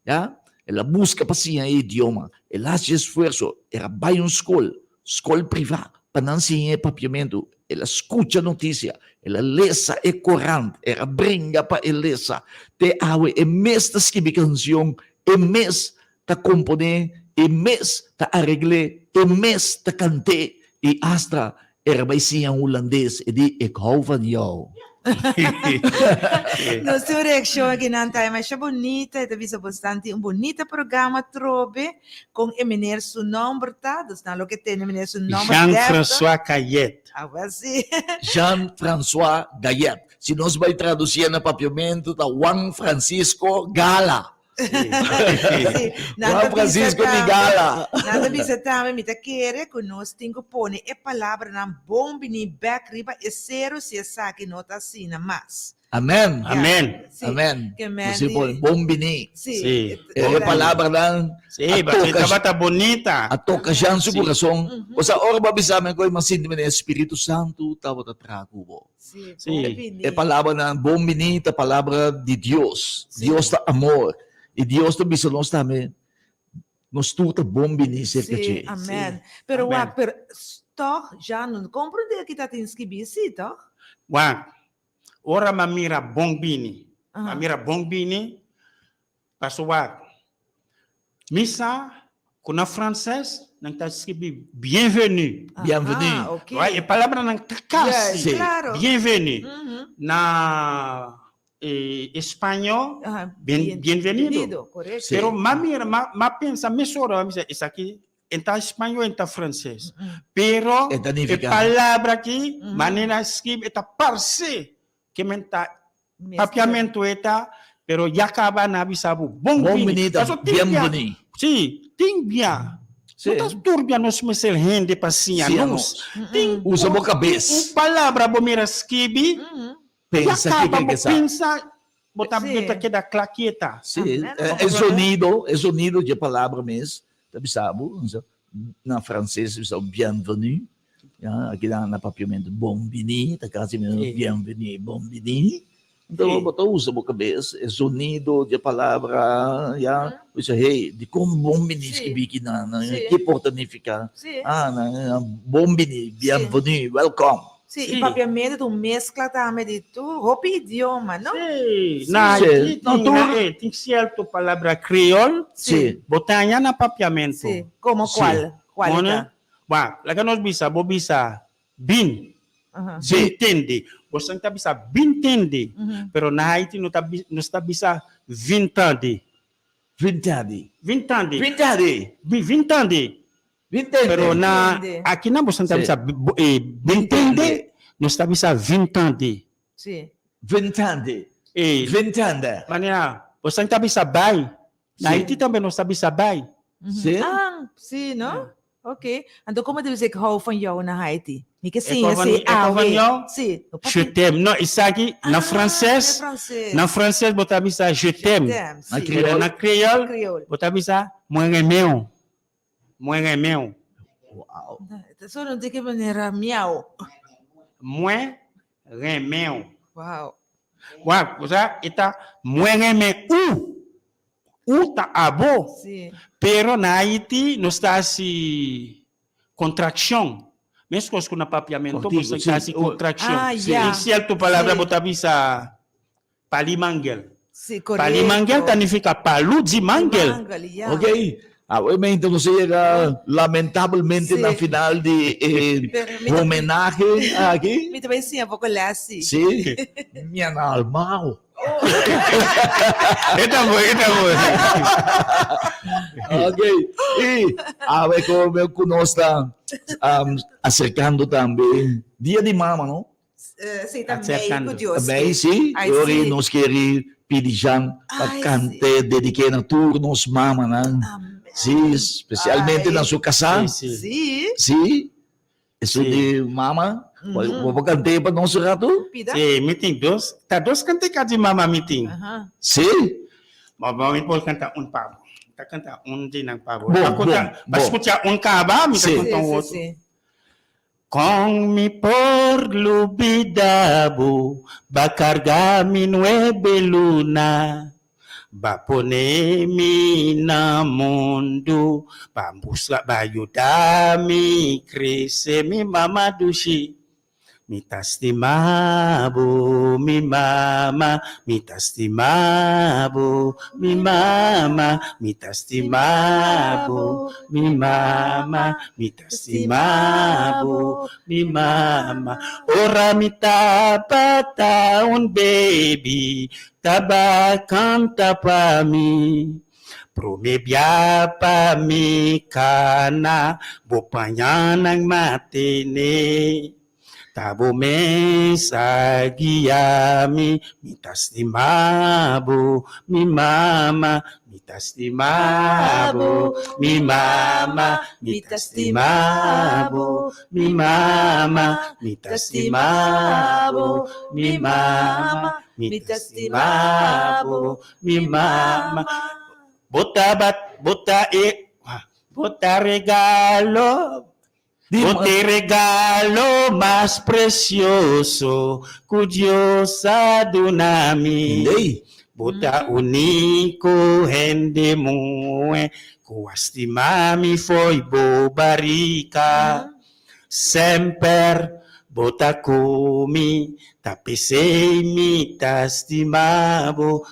Ya? Ela busca paciência e idioma. Ela faz esforço. Ela vai em escola privada, para não ensinar papiamento. Ela escuta notícia. Ela lesa e corrente. Ela brinca para ela lesa. Te awe e mês ta escrever canção, e mês ta componer, e mês ta arregle, e mês ta cante. E hasta ela vai ensinar holandês e di, ik hou van jou. No sua reação aqui na Antaya, mas é bonita, e visto bastante bonito programa trobe com Eminer su nome, tá? Dos na lo que tem Eminer su nome. Jean-François Cayet. Agora sim. Jean-François Gayet. Se nós vai traduzir no papiamento, tá Juan Francisco Gala. Juan Francisco de Gala. Nada bisa também, me querer que nós temos que pôr a palavra na bomba ni back riba e zero se essa que nota assim na mais. Amém. Amém. Sí. Amém. Que man Você pode bombini. Sí. Sí. É palavra lang. Sí, bakit bata bonita. A toca siya sa Sí. coração. O sa ora babisame ko masinti mo na Espírito Santo tawat at trago. Sí. Sí. É palavra na bombini, ta palavra de Deus. Deus ta amor. E Deus ta bisa nós também. Nós tu ta bombini cerca Sí, de. amém. Pero Amém. pero toch já não compreende que tá inscrever, sim, toch? Wa, ora mamira bongbini. Aha. Mamira bongbini. Paso wa, misa, kuna francês, nang ta escrevi bienvenue. Bienvenue. Ah, ok. Wa, e palavra nang kakasi. Sí. Claro. Bienvenue. Uhum. Na espanhol, Ah, bienvenido. correto. Sí. Pero mamira, ma pensa, mesora, isso aqui, enta espanhol, enta francês. Pero, É a danificado. palavra aqui, Uhum. maneira escreve, eta parce, que menta Mesmo. papiamento eta, pero ya acaba na bisabu. Bombini ta Paso tem bia. bienvenue. Sim, tem bia. Sí. Não tá turbia nos mesel rende pasinha, Sim, nos. Tem Usa mo cabeça. palavra bomira escreve, Uhum. ya Pensa que acaba quer mo que sabe. pensa, botar Sí. beta que da claqueta. Sim, Amém. é sonido de palavra mesmo. Sabe, sabe? Na francês, é bienvenue. Aqui na papiamento, bombini. Tá quase Sim. bienvenue, bombini. Então, Sim. botar usa a cabeça. É sonido de palavra. Você, hey, de como bombini Sim. escrevi aqui na Sim. que portanifica. Sim. Na bombini, bienvenue, welcome. Sim, Sim. e papiamento tu mescla também de tu, roupa e idioma, não? Sim, na Sim. aqui Não, tem, tu- tem certo palavra crioulo, Sim. botar na papiamento. Sim. Como Sim. qual? Qual Mona, é? ba, laga nós bisa, bobisa, bin, Uhum. Sim. bintende. Você tá bisa bintende, Uhum. pero na Haiti nós tá bisa vintande. Vintade. Vintande. Vintade. Vintande. Vintade. Pero na Vintende. aqui na você tá Sim. bisa bintende, nós tá bisa vintande. Sim. Vintade. Eh, Vintanda. maneira, você tá bisa bai. Na Sim. Haiti também nós tá bisa bai. Uhum. Sim. Ah, sim, não? Ok. Então, como deve ser que hou van jou na Haiti? Niet sim, hou van- sim. ik hou van jou? Sim. Je t'aime. Não, isso aqui na francês, francês. na francês botar bisa je t'aime. Na Sim. crioulo. Na crioulo Crioulo. botar bisa moi é meu. Moi é meu. Wow. Só não tem que maneira miau. Moi é meu. Uau. Wa, você está moi é meu. Tá abo. Sim. Pero na Haiti não está assim contraction. Mesmo que na papiamento, Contigo, você está sim. assim contraction. Ah, Sim. yeah. Em certo palavra Sim. botar bisa palimangel. Sim, correto. Palimangel significa palu de mangel. Mangel, yeah. Ok? Obviamente não chega, lamentavelmente, Sim. na final de homenagem aqui. Me também sim, um pouco lassi. Sim, minha alma. Ito mo. Ok. E como eu conosco acercando também dia de mama, não? Sim, também, Acercando. com Deus. Também, sim. Ai, Hoje sim. nós queremos pedir para Ai, cantar, dedicar na turnos mama, não? Amém. Sim, especialmente Ai. na sua casa. Sim. Sim. Sim. Isso Sim. de mama. Vou cantar para nós rato. Pida. Sim, meeting dos. Tá dos canta ka di mama meeting. Aham. Sim. Vamos cantar pabo. Tá cantar din ng pabo. Bom, Ako ta, bom, bas bom. escuchar kaba, mi Sim. cantar Sim, sim, outro. sim. Kung mi por lubidabo, bakarga mi nueve luna, bapone mi na mundo, bambusla bayudami, krese mi mama dushi. Mi tastimabo, mi mama, mi tastimabo, mi mama, mi tastimabo, mi mama, mi tastimabo, mi mama. Ora mi tapata un baby, tabakanta pa mi. Promebya pa mi kana, bupanyan ng matine. Tabo mensagiami, mi tastimabo, mi mama, mi tastimabo, mi mama, mi tastimabo, mi mama, mi tastimabo, mi mama, mi tastimabo, mi mama. Bota regalo. Te regalo más precioso, Dios ha dado nami. Hindi. Bota único hende mue, kuastimami foi bobarika. Semper bota kumi, tapisei mi tastimabo,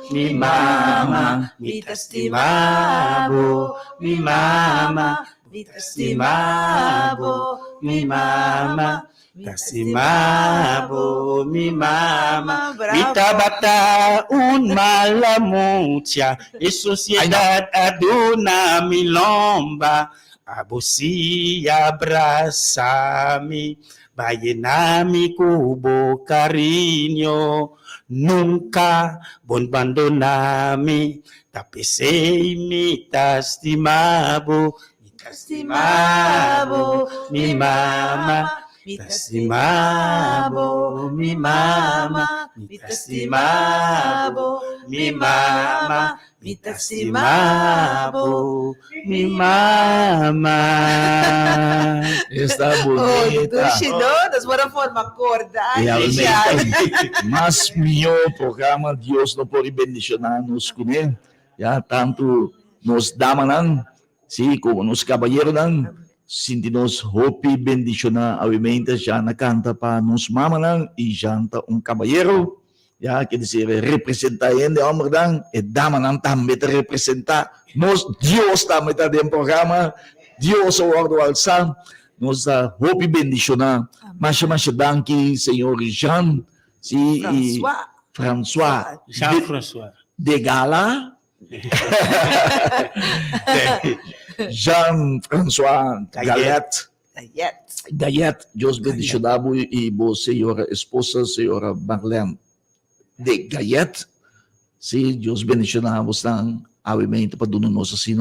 mi mama, mi tastimabo, mi mama, mi tastimabo, mi mama, tastimabo, mi mama. Bravo. Vita bata un malamutia, e sociedad aduna mi lomba. Abusi abrasami, bayenami kubo cariño, nunca abandonami, tapisei mi tastimabo, mi mama, mi tastimabo, mi mama, mi tastimabo, mi mama, mi tastimabo, mi mama. Está Oh, bonita. das uma forma acordar. Realmente, mas melhor programa, Deus não pode bendicionar-nos com ele. Já tanto nos damas, sim, como nos caballeros, sentimos hope bendicionar, obviamente, já na canta para nos mamas e janta caballero. Já quer dizer, representar ele, homem, e dama também te representar. Nós, Deus também está dentro do programa, Deus é o ordo alçar, nós hope bendicionar. Mas danke, Senhor Jean, si, François, Jean-François. de Gala, Jean-François Gallet, Gayet, Deus bendicionar e você, senhora esposa, senhora Marlene de Gayet, se Deus bendicionar você, obviamente, para donar nós assim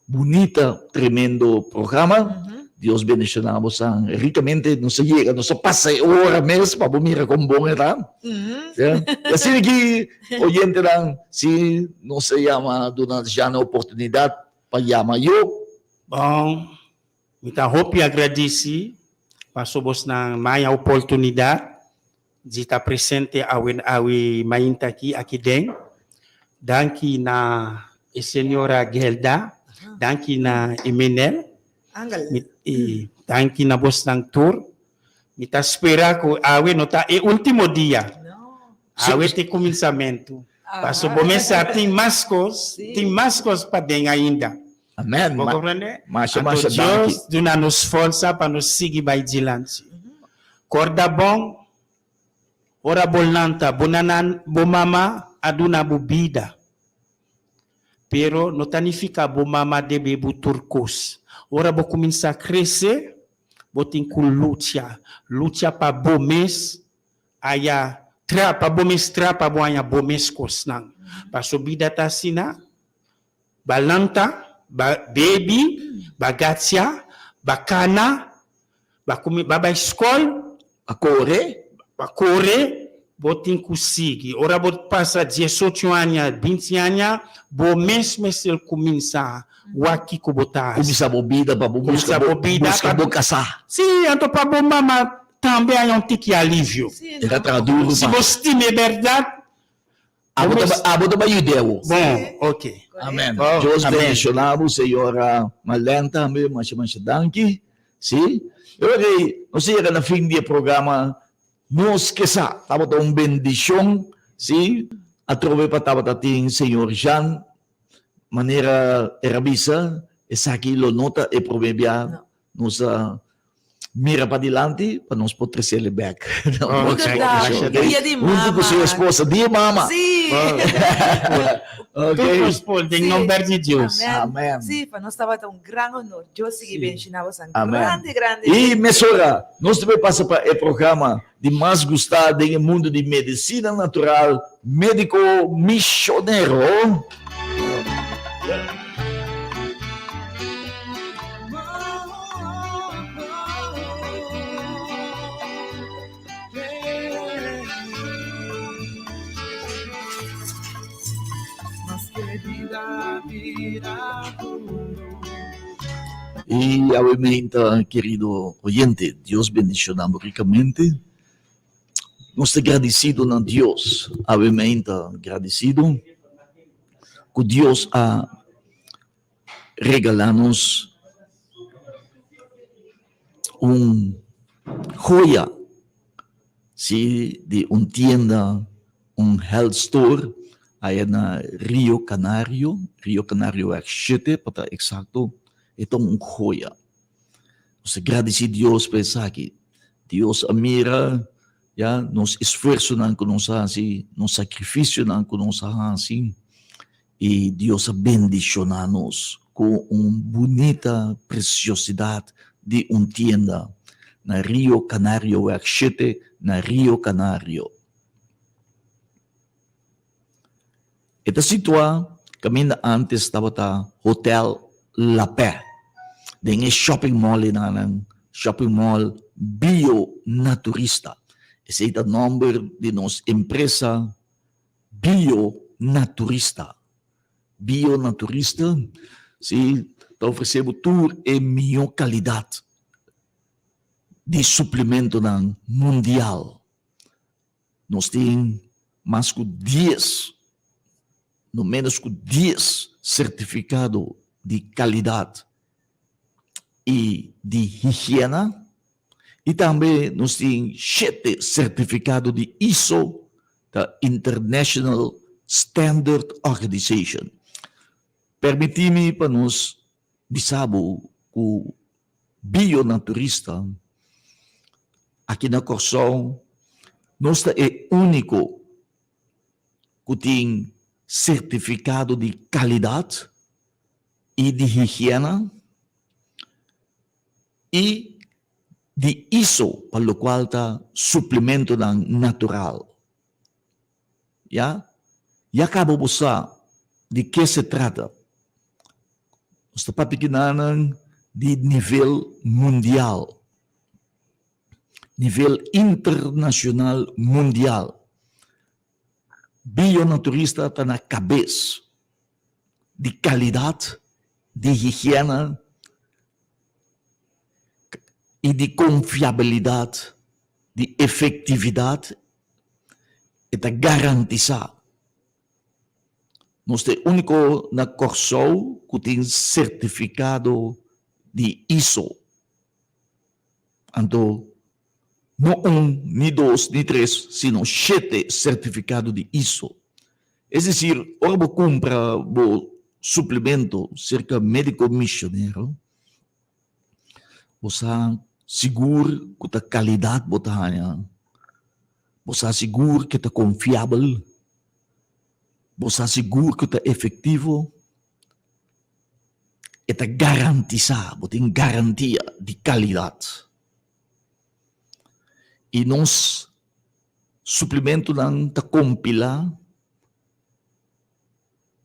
bonita, tremendo programa. Deus bendicionar você ricamente, não se chega, não se passa hora mesmo para mira como bom era. E assim que oyente lang, se não se chama donar já na oportunidade para chamar eu. Bom, kita hope agradeci pasobos ng may oportunidade de estar presente awi mainta aqui dentro. Danke na senhora Gelda, danke na Eminel, danke na boss ng tour. Mita espera ko awi nota e último dia. Awi te começamento. Paso bomesa tem mascos para den ainda. Amen. Vou compreender? Masya Então, masya Deus dá nos força para nos seguir by dilante. Corda bom, ora bolnanta, bonanan, bomama, aduna bubida. Pero não tanifica bomama debe bu turcos. Ora bo começar a crescer, bo tem que luta para bomes, aya trapa bomes trapa bo aya bomes kosnang. Pa subida ta sina, balanta, baby, bagatia, bakana, ba escola, bakore, botin kusigi. Ora bot passa 18 anos, 20 anos, bo mesmo se começa waki ko botas. Kumisa bobida pa Kumisa bobida busca pa- bokasa. Sim, então para bom mama também há tique alívio. Era traduro Se pa. você tem verdade, Abo ba judeu? bom, ok. Amen. Oh, Diyos amen. bendicionamos, Senhora Malenta, masya danki. Si? Okay, no siya ka na fin dia programa, nos kesa, tapos ang bendisyon, si? At trove pa tapos ating Senyor Jean, manera erabisa, esaki lo nota e provebia, nos mira pa dilante, pa nos potre back. Oh, Dia di Junto com sua mama. esposa, dia mama. Sì. Okay. Todos podem, não perde Deus. Amen. Sì, per noi stava un gran onore. Io si bencinavo un Amen. grande. E, Messora, nós também passa para o programa de mais gostado no mundo de medicina natural, médico missioneiro. Y obviamente, querido oyente, Dios bendicionamos ricamente. Nos agradecido a Dios, obviamente agradecido que Dios ha regalado-nos joya, ¿sí? De una tienda, un health store, allá en Rio Canario X7, para estar exacto. Ito ang joya. Nos agradece Dios por eso aquí. Dios admira, ya, nos esfuerzo nan que nos hace, nos sacrificio nan que nos hace, y Dios bendicionanos con una bonita preciosidad de una tienda na Rio Canario X7, na Rio Canario. Esta situa, kami na antes estaba ta Hotel La Paix. Dengan shopping mall shopping mall Bionaturista. Esse é o nome de nossa empresa Bionaturista. Bionaturista, se está oferecendo toda a melhor qualidade de suplemento mundial. Nós temos mais que 10, no menos que 10 certificados de qualidade e de higiene, e também nós temos 7 certificados de ISO, da International Standard Organization. Permite-me para nós dizer que o Bionaturista, aqui na Corsão, nós é único que tem certificado de qualidade e de higiene e de ISO, para o qual está suplemento natural. E acabo de saber de que se trata. Nós estamos falando de nível mundial, nível internacional mundial. Bionaturista está na cabeça de qualidade, de higiene e de confiabilidade, de efetividade e de garantizar. Nós temos único na Corsão que tem certificado de ISO. Então, não um, nem dois, nem três, sino 7 certificados de ISO. Es decir, ora bo compra bo suplemento cerca médico missionário, você seguro que a qualidade botanya, você seguro que é confiável, você seguro que é efetivo, e tá garantizar, tem garantia de qualidade. E nós suplemento não tá compilar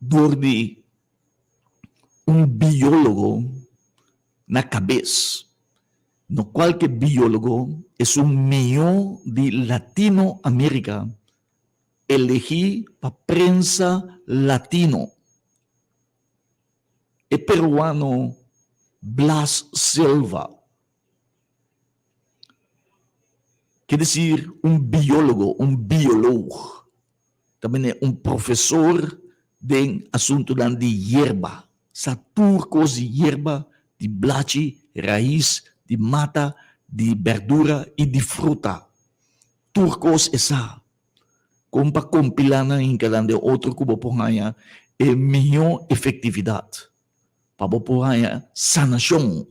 por de biólogo na cabeça, no qual que biólogo é melhor de Latinoamérica, elegi para prensa latino, e peruano Blas Silva. Quer dizer, biólogo, biólogo, também é professor de assunto de hierba, sa turcos de hierba, de blachi, raiz, de mata, de verdura e de fruta. Turcos esa. Como para compilar em cada outro cubo porranha, é melhor efetividade. Para porranha, sanação,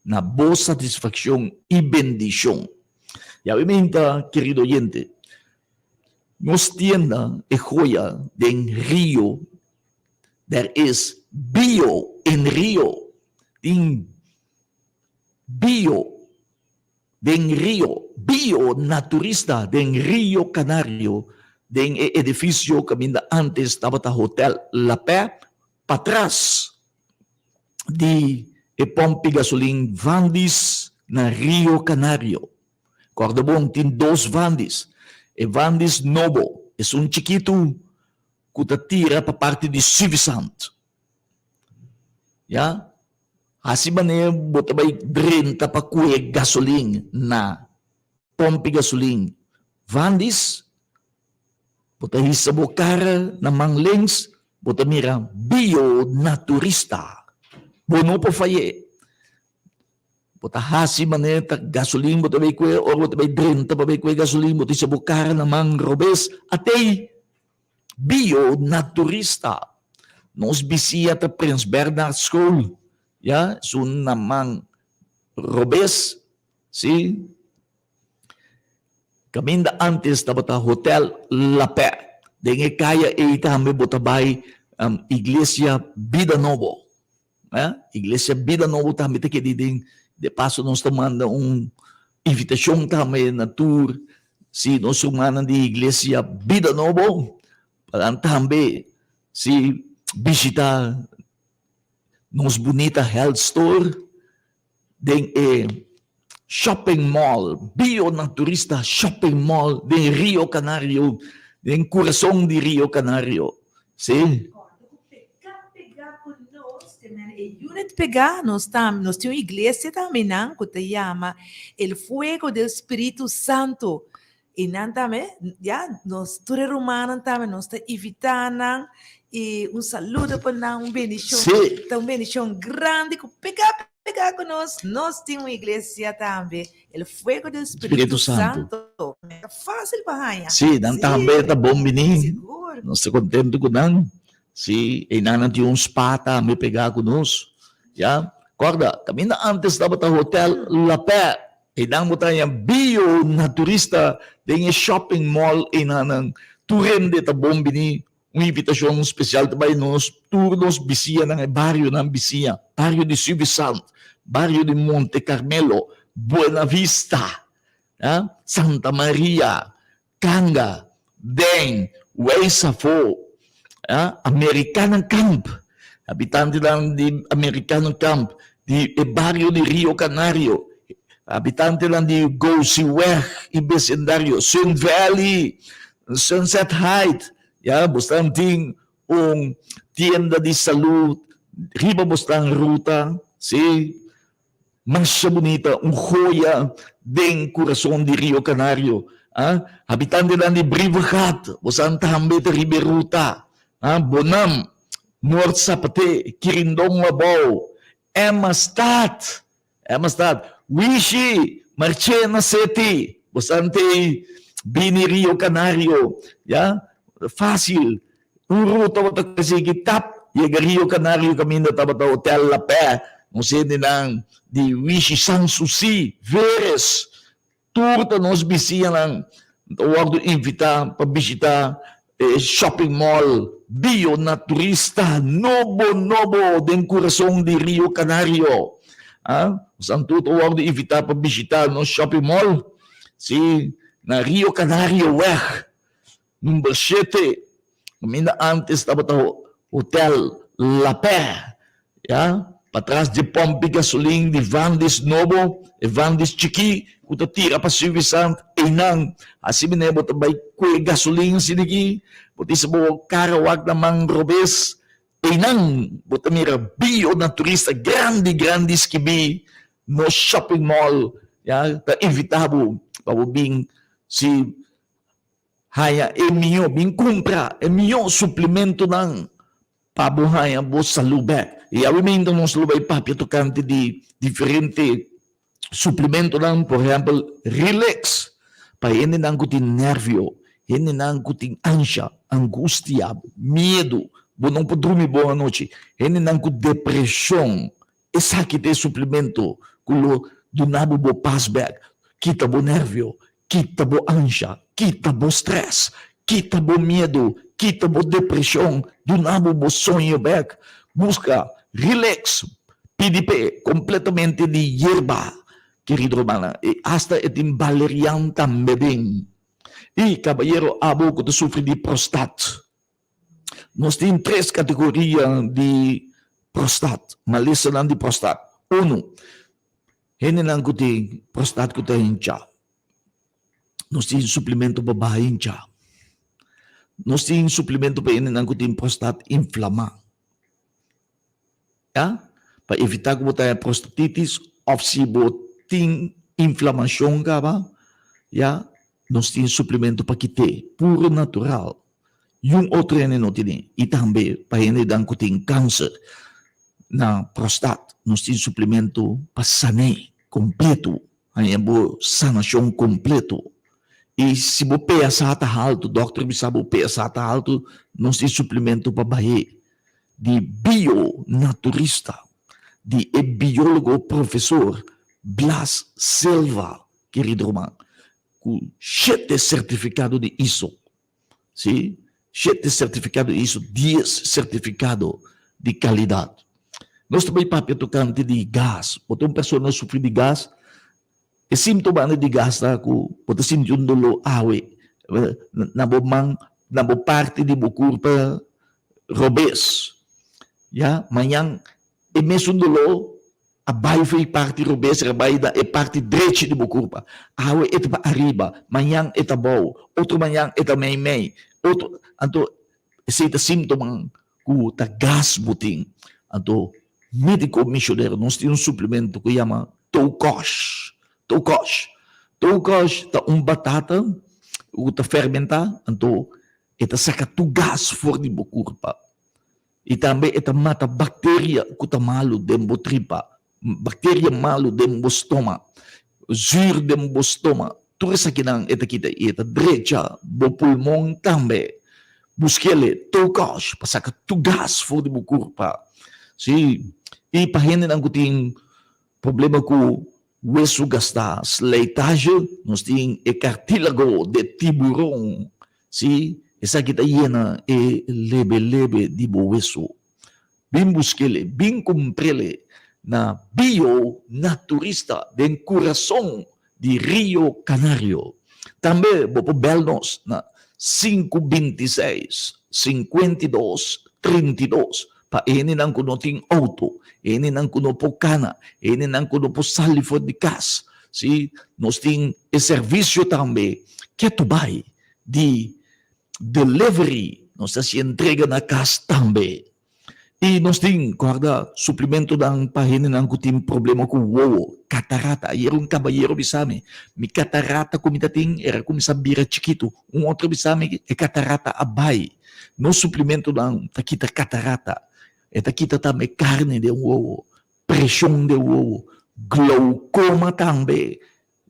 na boa satisfação e bendição. E obviamente, querido oyente, nos tienda e joia de Rio, there is bio in Rio, in bio de Rio, bio naturista de Rio Canario, de edifício que ainda antes estava o Hotel La Pé, para trás de pompe gasolina Vandis na Rio Canario. Corda bom, tem 2 Vandis. E Vandis Novo, é chiquito que tira para parte de Civisant. Ya? Assim maneira, bota vai 30 para cuia gasolina na pompe gasolina. Vandis, bota hisa bo cara na manglings, bota mira bio-naturista. Bono po faye. Bota hasi maneira gasolina, bota vai cuia, ou bota vai 30 para vai cuia gasolina, bota hisa bo cara na mangrobes, até bio-naturista. Nos bisia ta Prince Bernard School. Ya, sun namang robes, si kami antes dapat Hotel La Pé. Dengue kaya itame botabay Iglesia Vida Novo. Iglesia Vida Novo tami te kediding de paso nos tomando invitasyon tami na tour si nos sumanan di Iglesia Vida Novo. Parang tambi si bisita nos bonita health store, den shopping mall, bio-naturista shopping mall de Rio Canario, den coração de Rio Canario. Sim. Unit pegar, nós temos uma igreja também, que se chama El Fuego del Espírito Santo. E também, nós, todos romanos também, nós estamos evitando. E saludo para bendição, uma bendição grande que pegar conosco. Nós temos uma igreja também, o Fuego do Espírito Santo. É fácil para ganhar. Sim, também está bom menino. Nós estamos contentes com nós. Sim, e nós temos spa também pegar conosco. Já, acorda, kami na antes dapat ang Hotel La Pé. E nang mo tayo bio-naturista de shopping mall e nanang turen de tabong bini. Uma invitação especial também nos turnos Bisia, ng barrio ng Bisia, barrio de Civisant, barrio de Monte Carmelo, Buena Vista, Santa Maria, Canga, Den, Weisafo, American Camp, habitante lang di American Camp, di barrio de Rio Canario, habitante lang di Gosiweh, Ibesendario, Sun Valley, Sunset Heights, basta ting tienda de salud, riba basta ruta, Mancha Bonita, joya den corazón de Rio Canario. Habitante lang de Brivacat, basta tambe de Riberuta, Bonam, North Zapate, Quirindong Mabaw, Emastad, Wishi, Marchena City, basta Bini Rio Canario, fácil, Puro tawata kasi kitap, yaga Rio Canario kami na tawata Hotel La Paix, kung sino ng di Wishi Sanssouci, Veres, tour ta nos bisiya ng tawag do invita, pabisita, shopping mall, bio naturista, nobo, den corazon di Rio Canario. Saan tutawag do invita, pabisita, no shopping mall, si na Rio Canario, number 7, kami na antes tayo Hotel La Paix, patras de Pompi Gasoling, de Vandis Nobo, e Vandis Chiki, kuta tira pa suwisant, inang, asiminebo tabay kwe gasoling sinigi, puti sa buong karawag na mangrobes, inang, butamira bio na turista, grandi skibi, no shopping mall, ta invitabo, pabubing si haya, minyo, bing kumpra, minyo suplemento ng pabuhay ang buos sa lubek. Iawimin ng sa lubek papiatukante di diferente suplemento ng, for example, relax. Pa hindi na ang kuting nervyo, hindi na ang kuting ansya, angustia, miedo, bunong podrumi buong noche, hindi na ang kuting depresyon, sakit suplemento, kulo dunabo bo passback, kita bo nervyo, kita bo ansya, kita bo stress, kita bo miedo, kita bo depresyon, dunabo bo sonho back, busca, relax, PDP, completamente di hierba, querido hermana, hasta etin valerian também. E caballero, abo que tu sufre de prostate. Nós temos 3 categorias de prostate, malisa lang de prostate. 1, hindi lang kuti prostate ko tayo hincha. Nós temos suplemento para hincha. Nós temos suplemento para hindi lang kuti prostate inflama. Para evitar ko tayo prostatitis, ting inflamação ka ba? Nós temos suplemento para kite, puro natural. Yung outro yan no tini, itambe, para hindi lang kuting cancer na prostate. Nós temos suplemento para sanay, completo. Ayan po, sanasyon completo. E se você peia sa alto, doctor bisa bo peia sa alto, nós temos suplemento para bahe de bio-naturista, de biólogo professor Blas Silva, querido irmão, com 7 certificado de ISO, sim? 7 certificado de ISO, 10 certificado de qualidade. Nós também papitocante de gás. Pode uma pessoa não sofrer de gás, e sintoma de gás na ko, pode sentir um dolo awe, na bo parte de bukurpa robes. Manhã, e mesmo dolo, abaixo foi parte robes, abaixo da e parte direita de bukurpa. Awe eta pa arriba, manhã eta bom, outro manhã eta mei, outro, anto, esse sintoma ko ta gas buting, anto, médico missionário, nós temos um suplemento que chama Toukosh. Toukosh, ta batata, o ta fermentar, então, eta saca tu gás fora de bukurpa. E também eta mata bactéria que ta malo dembo tripa, bactéria malo dembo estômago, zur dembo estômago. Tudo isso aqui não eta kita, eta direita, bo pulmão também. Busquele Toukosh, para saca tu gás fora de bukurpa. Sim. E para hindi ang kuting problema ko hueso gastas, leitagem, nós temos cartílago de tiburão, sim? Essa kita iena é leve de hueso. Bem busquele, bem comprele na bio-naturista de coração de Rio Canario. Também, bopo belnos na 526, 52, 32, pa ini nang kuno ting auto, ini nang kuno po cana, ini nang kuno po salifo de gas. Si, nós tem e serviço também que tu vai de delivery, nós se entrega na casa também. E nós tem, guarda, suplemento ng pahinin ng kutim problema ko, catarata. Era um caballero bisame, mi catarata kumitating, era kumisabira chiquito. Um outro bisame, é catarata abay. No suplemento ng takita catarata. Eta kita também carne de uovo, pressão de uovo, glaucoma também.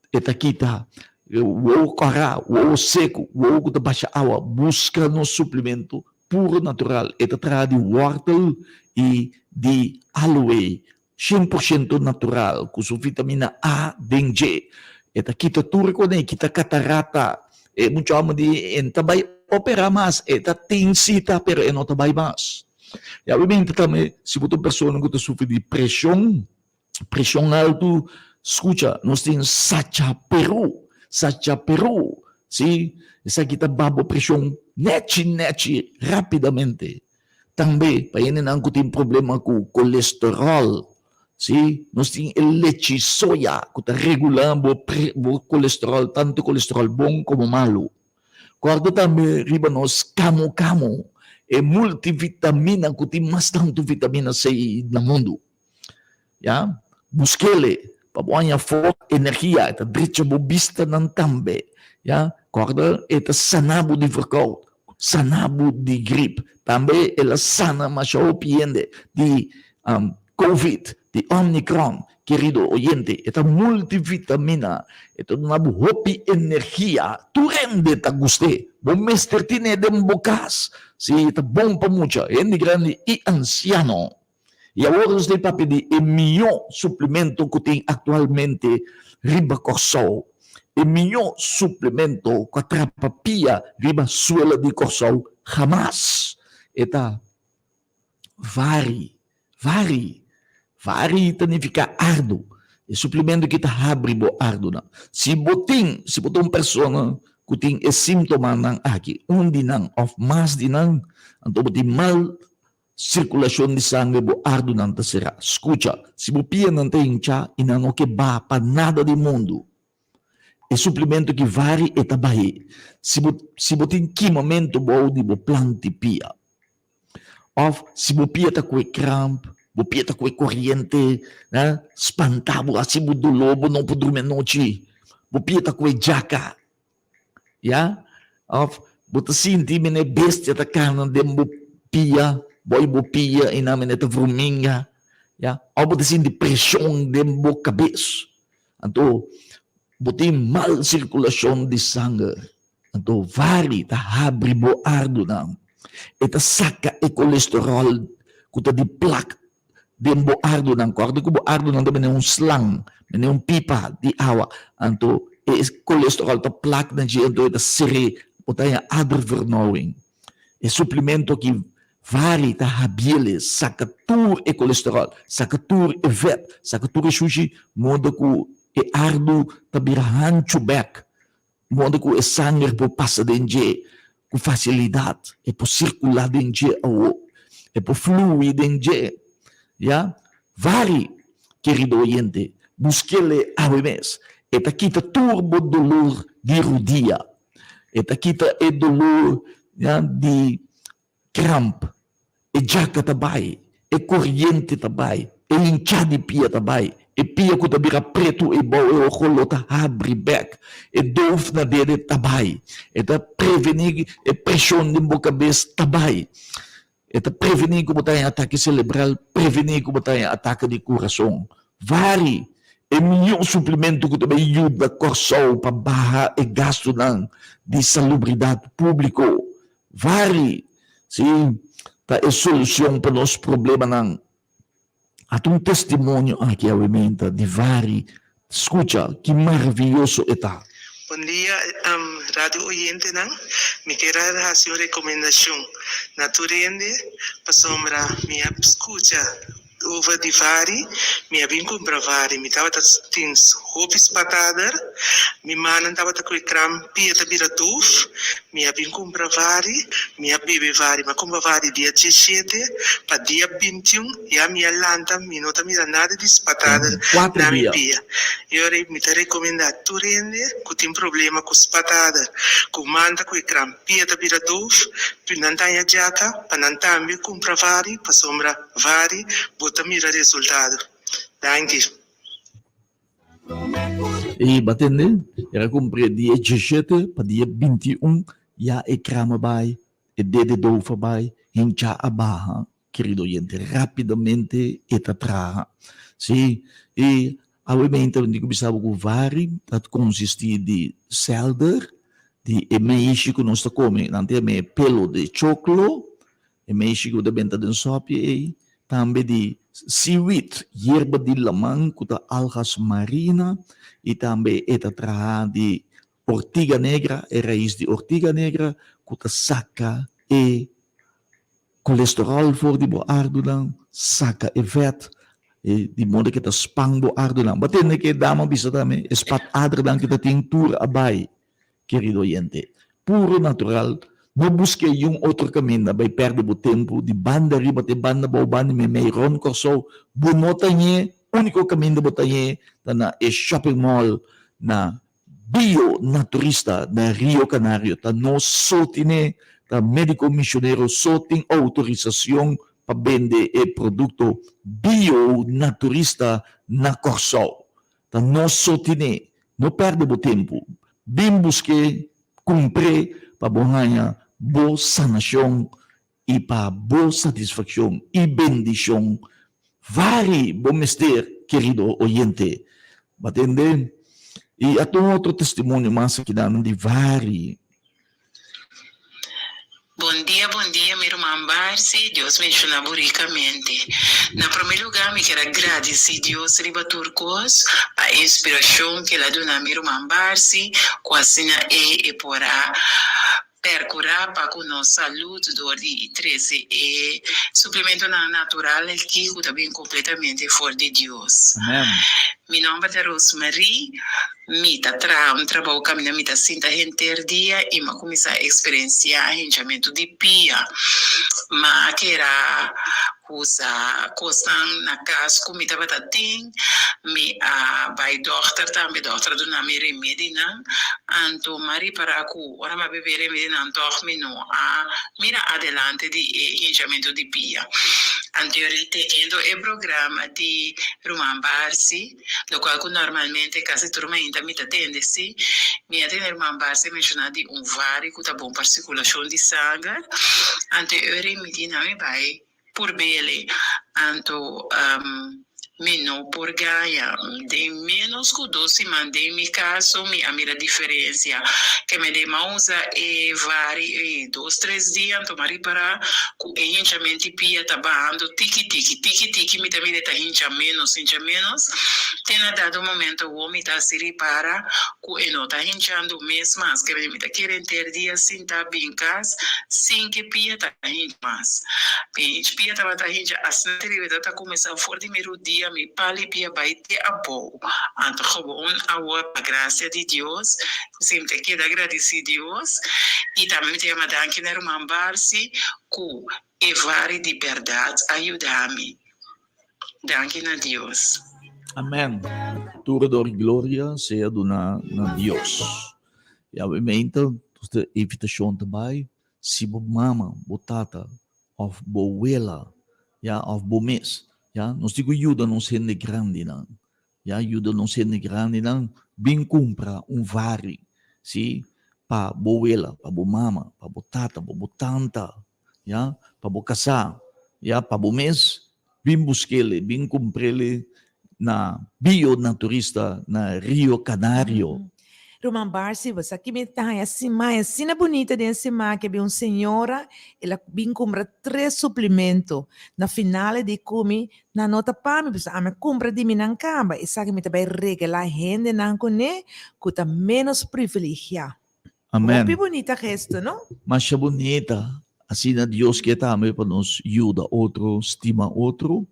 Eta kita, uovo corá, uovo seco, uovo da baixa água, busca no suplemento puro natural. Eta tra di wortel e di aloe, 100% natural, com vitamina A, den J. Eta kita turco ne, kita catarata, mucho amo di entabay opera mas, eta tinsita pero enotabay mas. E obviamente também, se você pessoa que sofre de pressão alto, escuta, nós temos Sacha-Peru, sim? Essa aqui tá babo pressão nete, rapidamente. Também, para ele não tem problema com colesterol, sim? Nós temos leite soja, que está regulando o colesterol, tanto colesterol bom como malo. Quarto também, riba nós camo, é multivitamina, que tem mais tanto vitamina C no mundo. Ya, busquele, para ganhar foco, energia, eta direita bobista não também. Ya, corda, eta sanabo de verkoud, sanabo de gripe. Também ela sana, mas o piende de COVID, de Omicron, querido oyente, eta multivitamina, eta nabu hopi energia, tu rende ta guste, bom mester tine dem bocas, si eta bom pa mucha, endi grande e anciano. E agora nós temos para pedir o melhor suplemento que tem atualmente riba Corsol. O melhor suplemento que atrapa pia riba suela de Corsol jamás. Eta vari significa ardo. O suplemento que está abre bo ardo na. Se botem pessoa que tem esse sintoma nang aqui, dinang of mais dinang, então botem mal circulação de sangue bo ardo nang tasira. Escucha, se bo pia nang tayong inano que ba pa nada de mundo. E suplemento que vari e tabahi. Se bo tem que momento bo de bo planti pia. Of se bo pia ta kwe cramp, bo pia ta kwe corriente, né? Spantabo assim bo do lobo não po dormir noite. Bo pia ta kwe jaca. Ya? Of bo ta sinti mene bestia ta kanan dem bo pia. Boy bopia e namin ito fruminga. Ya, o bote sin depressão de bo cabeça. Anto, bote mal circulação de sangue. Anto, vari ta habri bo ardo nang. Eta saka e colesterol kuta di plaque de bo ardo nang. Kordo ko bo ardo nang mene slang, mene pipa di awa. Anto, e colesterol ta plaque na dia anto eta siri botaya adververnowing. E suplemento que vari ta habiles, sakatur e colesterol, sakatur e vet, sakatur e sushi, modo ku e ardo tabirahan chubek, modo ku e sangue po passa denje, ku facilidade, e po circular denje ao, e po flui denje, ya? Vari, querido oyente, busquele a mes, e ta kita turbo dolor de rodia, e ta kita e dolor, ya, de cramp, e jaca tabay, e corriente tabay, e incha de pia tabay, e pia ko tabira preto e bau e okolo ta habri back, e dof na dede tabay, e ta prevenir e pressão de boca cabeça tabay, e ta prevenir como tayo ataque cerebral, prevenir como tayo ataque de coração. Vari, e melhor suplemento que também ajuda Corsol para barra e gasto de salubridade público. Vari, sim, tá é solução para nosso problema não. Há testemunho aqui aumenta de vari. Escuta, que maravilhoso está. Bom dia, rádio oyente não. Me quero dar a sua recomendação. Naturende, para sombra minha escuta. Over de vari, minha vim comprar vari, me tava tins hopes patadar, me manan tava com cram pia tabira tuf, minha vim comprar vari, minha bebe vari, mas compra vari dia 17 para dia 21 e a minha lanta me não tá me dando nada de patada na minha pia. Eu me tá recomendando tu rende, que tem problema com patada, com manta com cram pia tabira tuf, pinantanha jaca, panantambi comprar vari, para sombra vari, mira resultado. Thank you. E batendo, era comprei dia 17 para dia 21, já e crama vai, e dede dofa vai, hincha a barra, querido gente, rapidamente e tatraha. Sim, e obviamente eu digo que o vari, que consiste de selder, de meixe que nós comemos, não tem pelo de choclo, E México da benta den sopi também de seaweed, hierba de lamang, kuta algas marina, e também eta traha de ortiga negra, e raiz de ortiga negra, kuta saca e colesterol voor die boardulang, saca e vet, e di modo kita spang boardulang. Batende que dama bisa dame, espat adrelang kita tintura abay, querido oyente. Puro natural, no busque yung outro caminho, vai perder o tempo, de banda riba, de banda bauban, me ron corso, bunota niya, único caminho bota niya, na shopping mall, na bio naturista, na Rio Canario, ta no sotine, ta médico missioneiro só tem autorização para vender o produto bio naturista na Corso. Ta no sotine, não perde o tempo, bem busque, cumprir, para ganhar boa sanação e para boa satisfação e bendição. Vari bom mister, querido oyente. Batende? E até outro testemunho mais que dá de vari. Bom dia, meu irmão Barsi. Deus me abençoe ricamente. Na primeiro lugar, me quero agradecer a Deus riba turcos a inspiração que ela deu na meu irmão Barsi, com a sina e porá percurar para com nossa saúde do de 13 e suplemento natural que também completamente fora de Deus. Amém. Meu nome é Rosemary. Mita trabalho caminho mita sinta renter dia e ma começar a experienciar arranjamento de pia, mas que era coisa na casa comida batatinha, me vai doctor também doctor do nome remédio não, anto mari para ku ora ma beber remédio não dorme no mira adelante de arranjamento de pia. Anteriormente tendo o programa de Roman Barsi, do qual normalmente quase turma ainda me atende, sim. Me atende Roman Barsi mencionado de vari que tá bom para circulação de sangue. Anteriormente me vai por bele, anto meno por ganha, de menos que 12 mandei me caso, me a mira diferença, que me de mausa e vari 2-3 dias, tomari para com enchimento pia tabando, tiki, me também tá hincha menos, tem dado momento o homem tá se para com eno tá hinchando mês mais, que me tá querendo ter dias sem tá bincas, sem que pia tá hincha mais, pia tá hincha, assim tá começando for de primeiro dia me pali pia baite a bom. Anto gewoon a graça de Deus, sempre que da agradecer a Deus e também te ama danke na Roman Barsi ku e vari de verdade ajudar-me. Danke a Deus. Amém. Toda a glória seja na Deus. E obviamente, a invitação também, se bo mama, bo tata, of bo wela, of bo mes, nós digo ajuda não sendo grande não, ajuda não sendo grande não, bem compra vari, sim, para bo wela, para bo mama, para bo tata, para bo tanta, para bo casar, para bo mes, bem busquele, bem comprele na bio naturista na Rio Canario. Roman Barsi, você aqui me tá assim na bonita desse mar que uma senhora, ela vem comprar 3 suplementos na finale de comi na nota para me a me compra de mim camba e sabe me também regalar gente não cone que tá menos privilegiado. Amém. Muito bonita gesto, não? Mas é bonita, assim a Deus que também para nos ajuda outro, estima outro,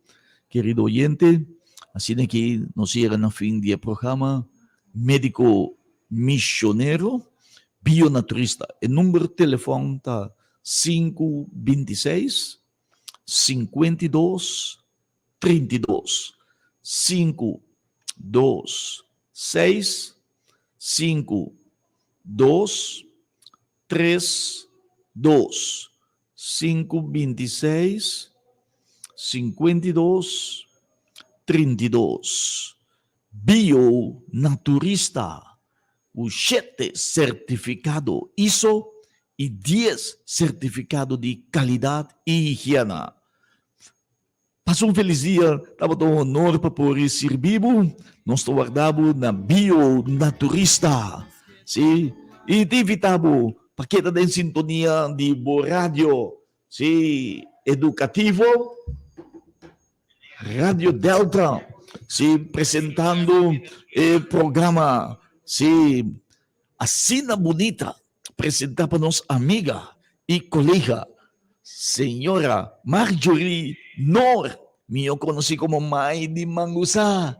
querido oyente, assim que nós irá no fim do programa médico missioneiro, bionaturista. O número de telefone está 526 52 32 526 52 32 526 52 32 bionaturista. O 7 certificado ISO e 10 certificado de qualidade e higiene. Passou um feliz dia, estava um honor para poder servir, nós estamos guardando na bionaturista, sim? E te invitamos para que em sintonia de boa rádio, sí, educativo, Radio Delta, sí, presentando el programa, sí, Asina Bonita, presentábamos amiga y colega, señora Marjorie Nor, yo conocí como Mai di Mangusa,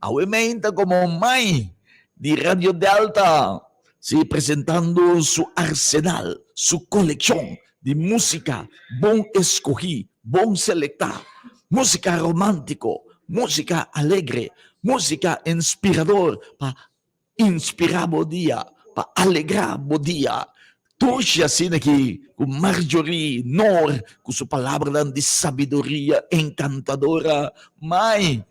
Awementa como Mai di Radio Delta, sí, presentando su arsenal, su colección de música, bon escogí, bon selecta, música romántico, música alegre, música inspirador, para inspirar o dia, para alegrar o dia. Tuxa assim aqui, com Marjorie Nor, com sua palavra de sabedoria encantadora. Mãe,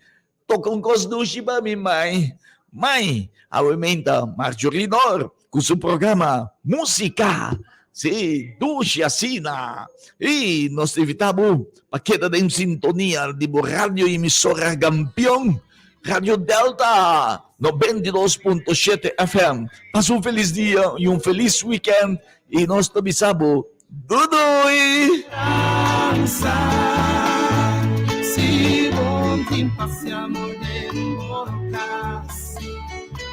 toca um cosduche para mim, mãe. Mãe, aumenta Marjorie Nor, com seu programa Música. Sim, duche assina. E nós evitamos para queda em sintonia de rádio emissora Campeão, Radio Delta 92.7 FM. Passa um feliz dia e um feliz weekend. E nós te avisamos, Dudoi! Si bontin passiamo demorcas,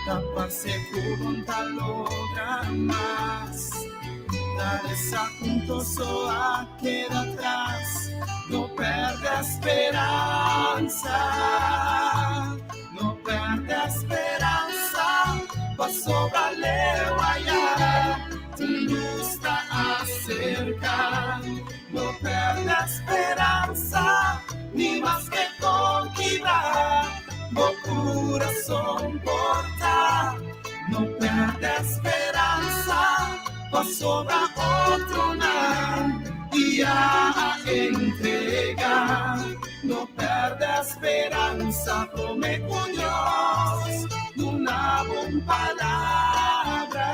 taparse junta logra más. Dar esa punto soa queda atrás, no perde esperanza, no perde esperanza, pasó valeu allá, tu luz está acerca, no perde esperanza, ni más que conquistar, o corazón porta, no perde esperanza, pasó a otro lado y a entregar, no perde esperanza, come con Dios, una buena palabra.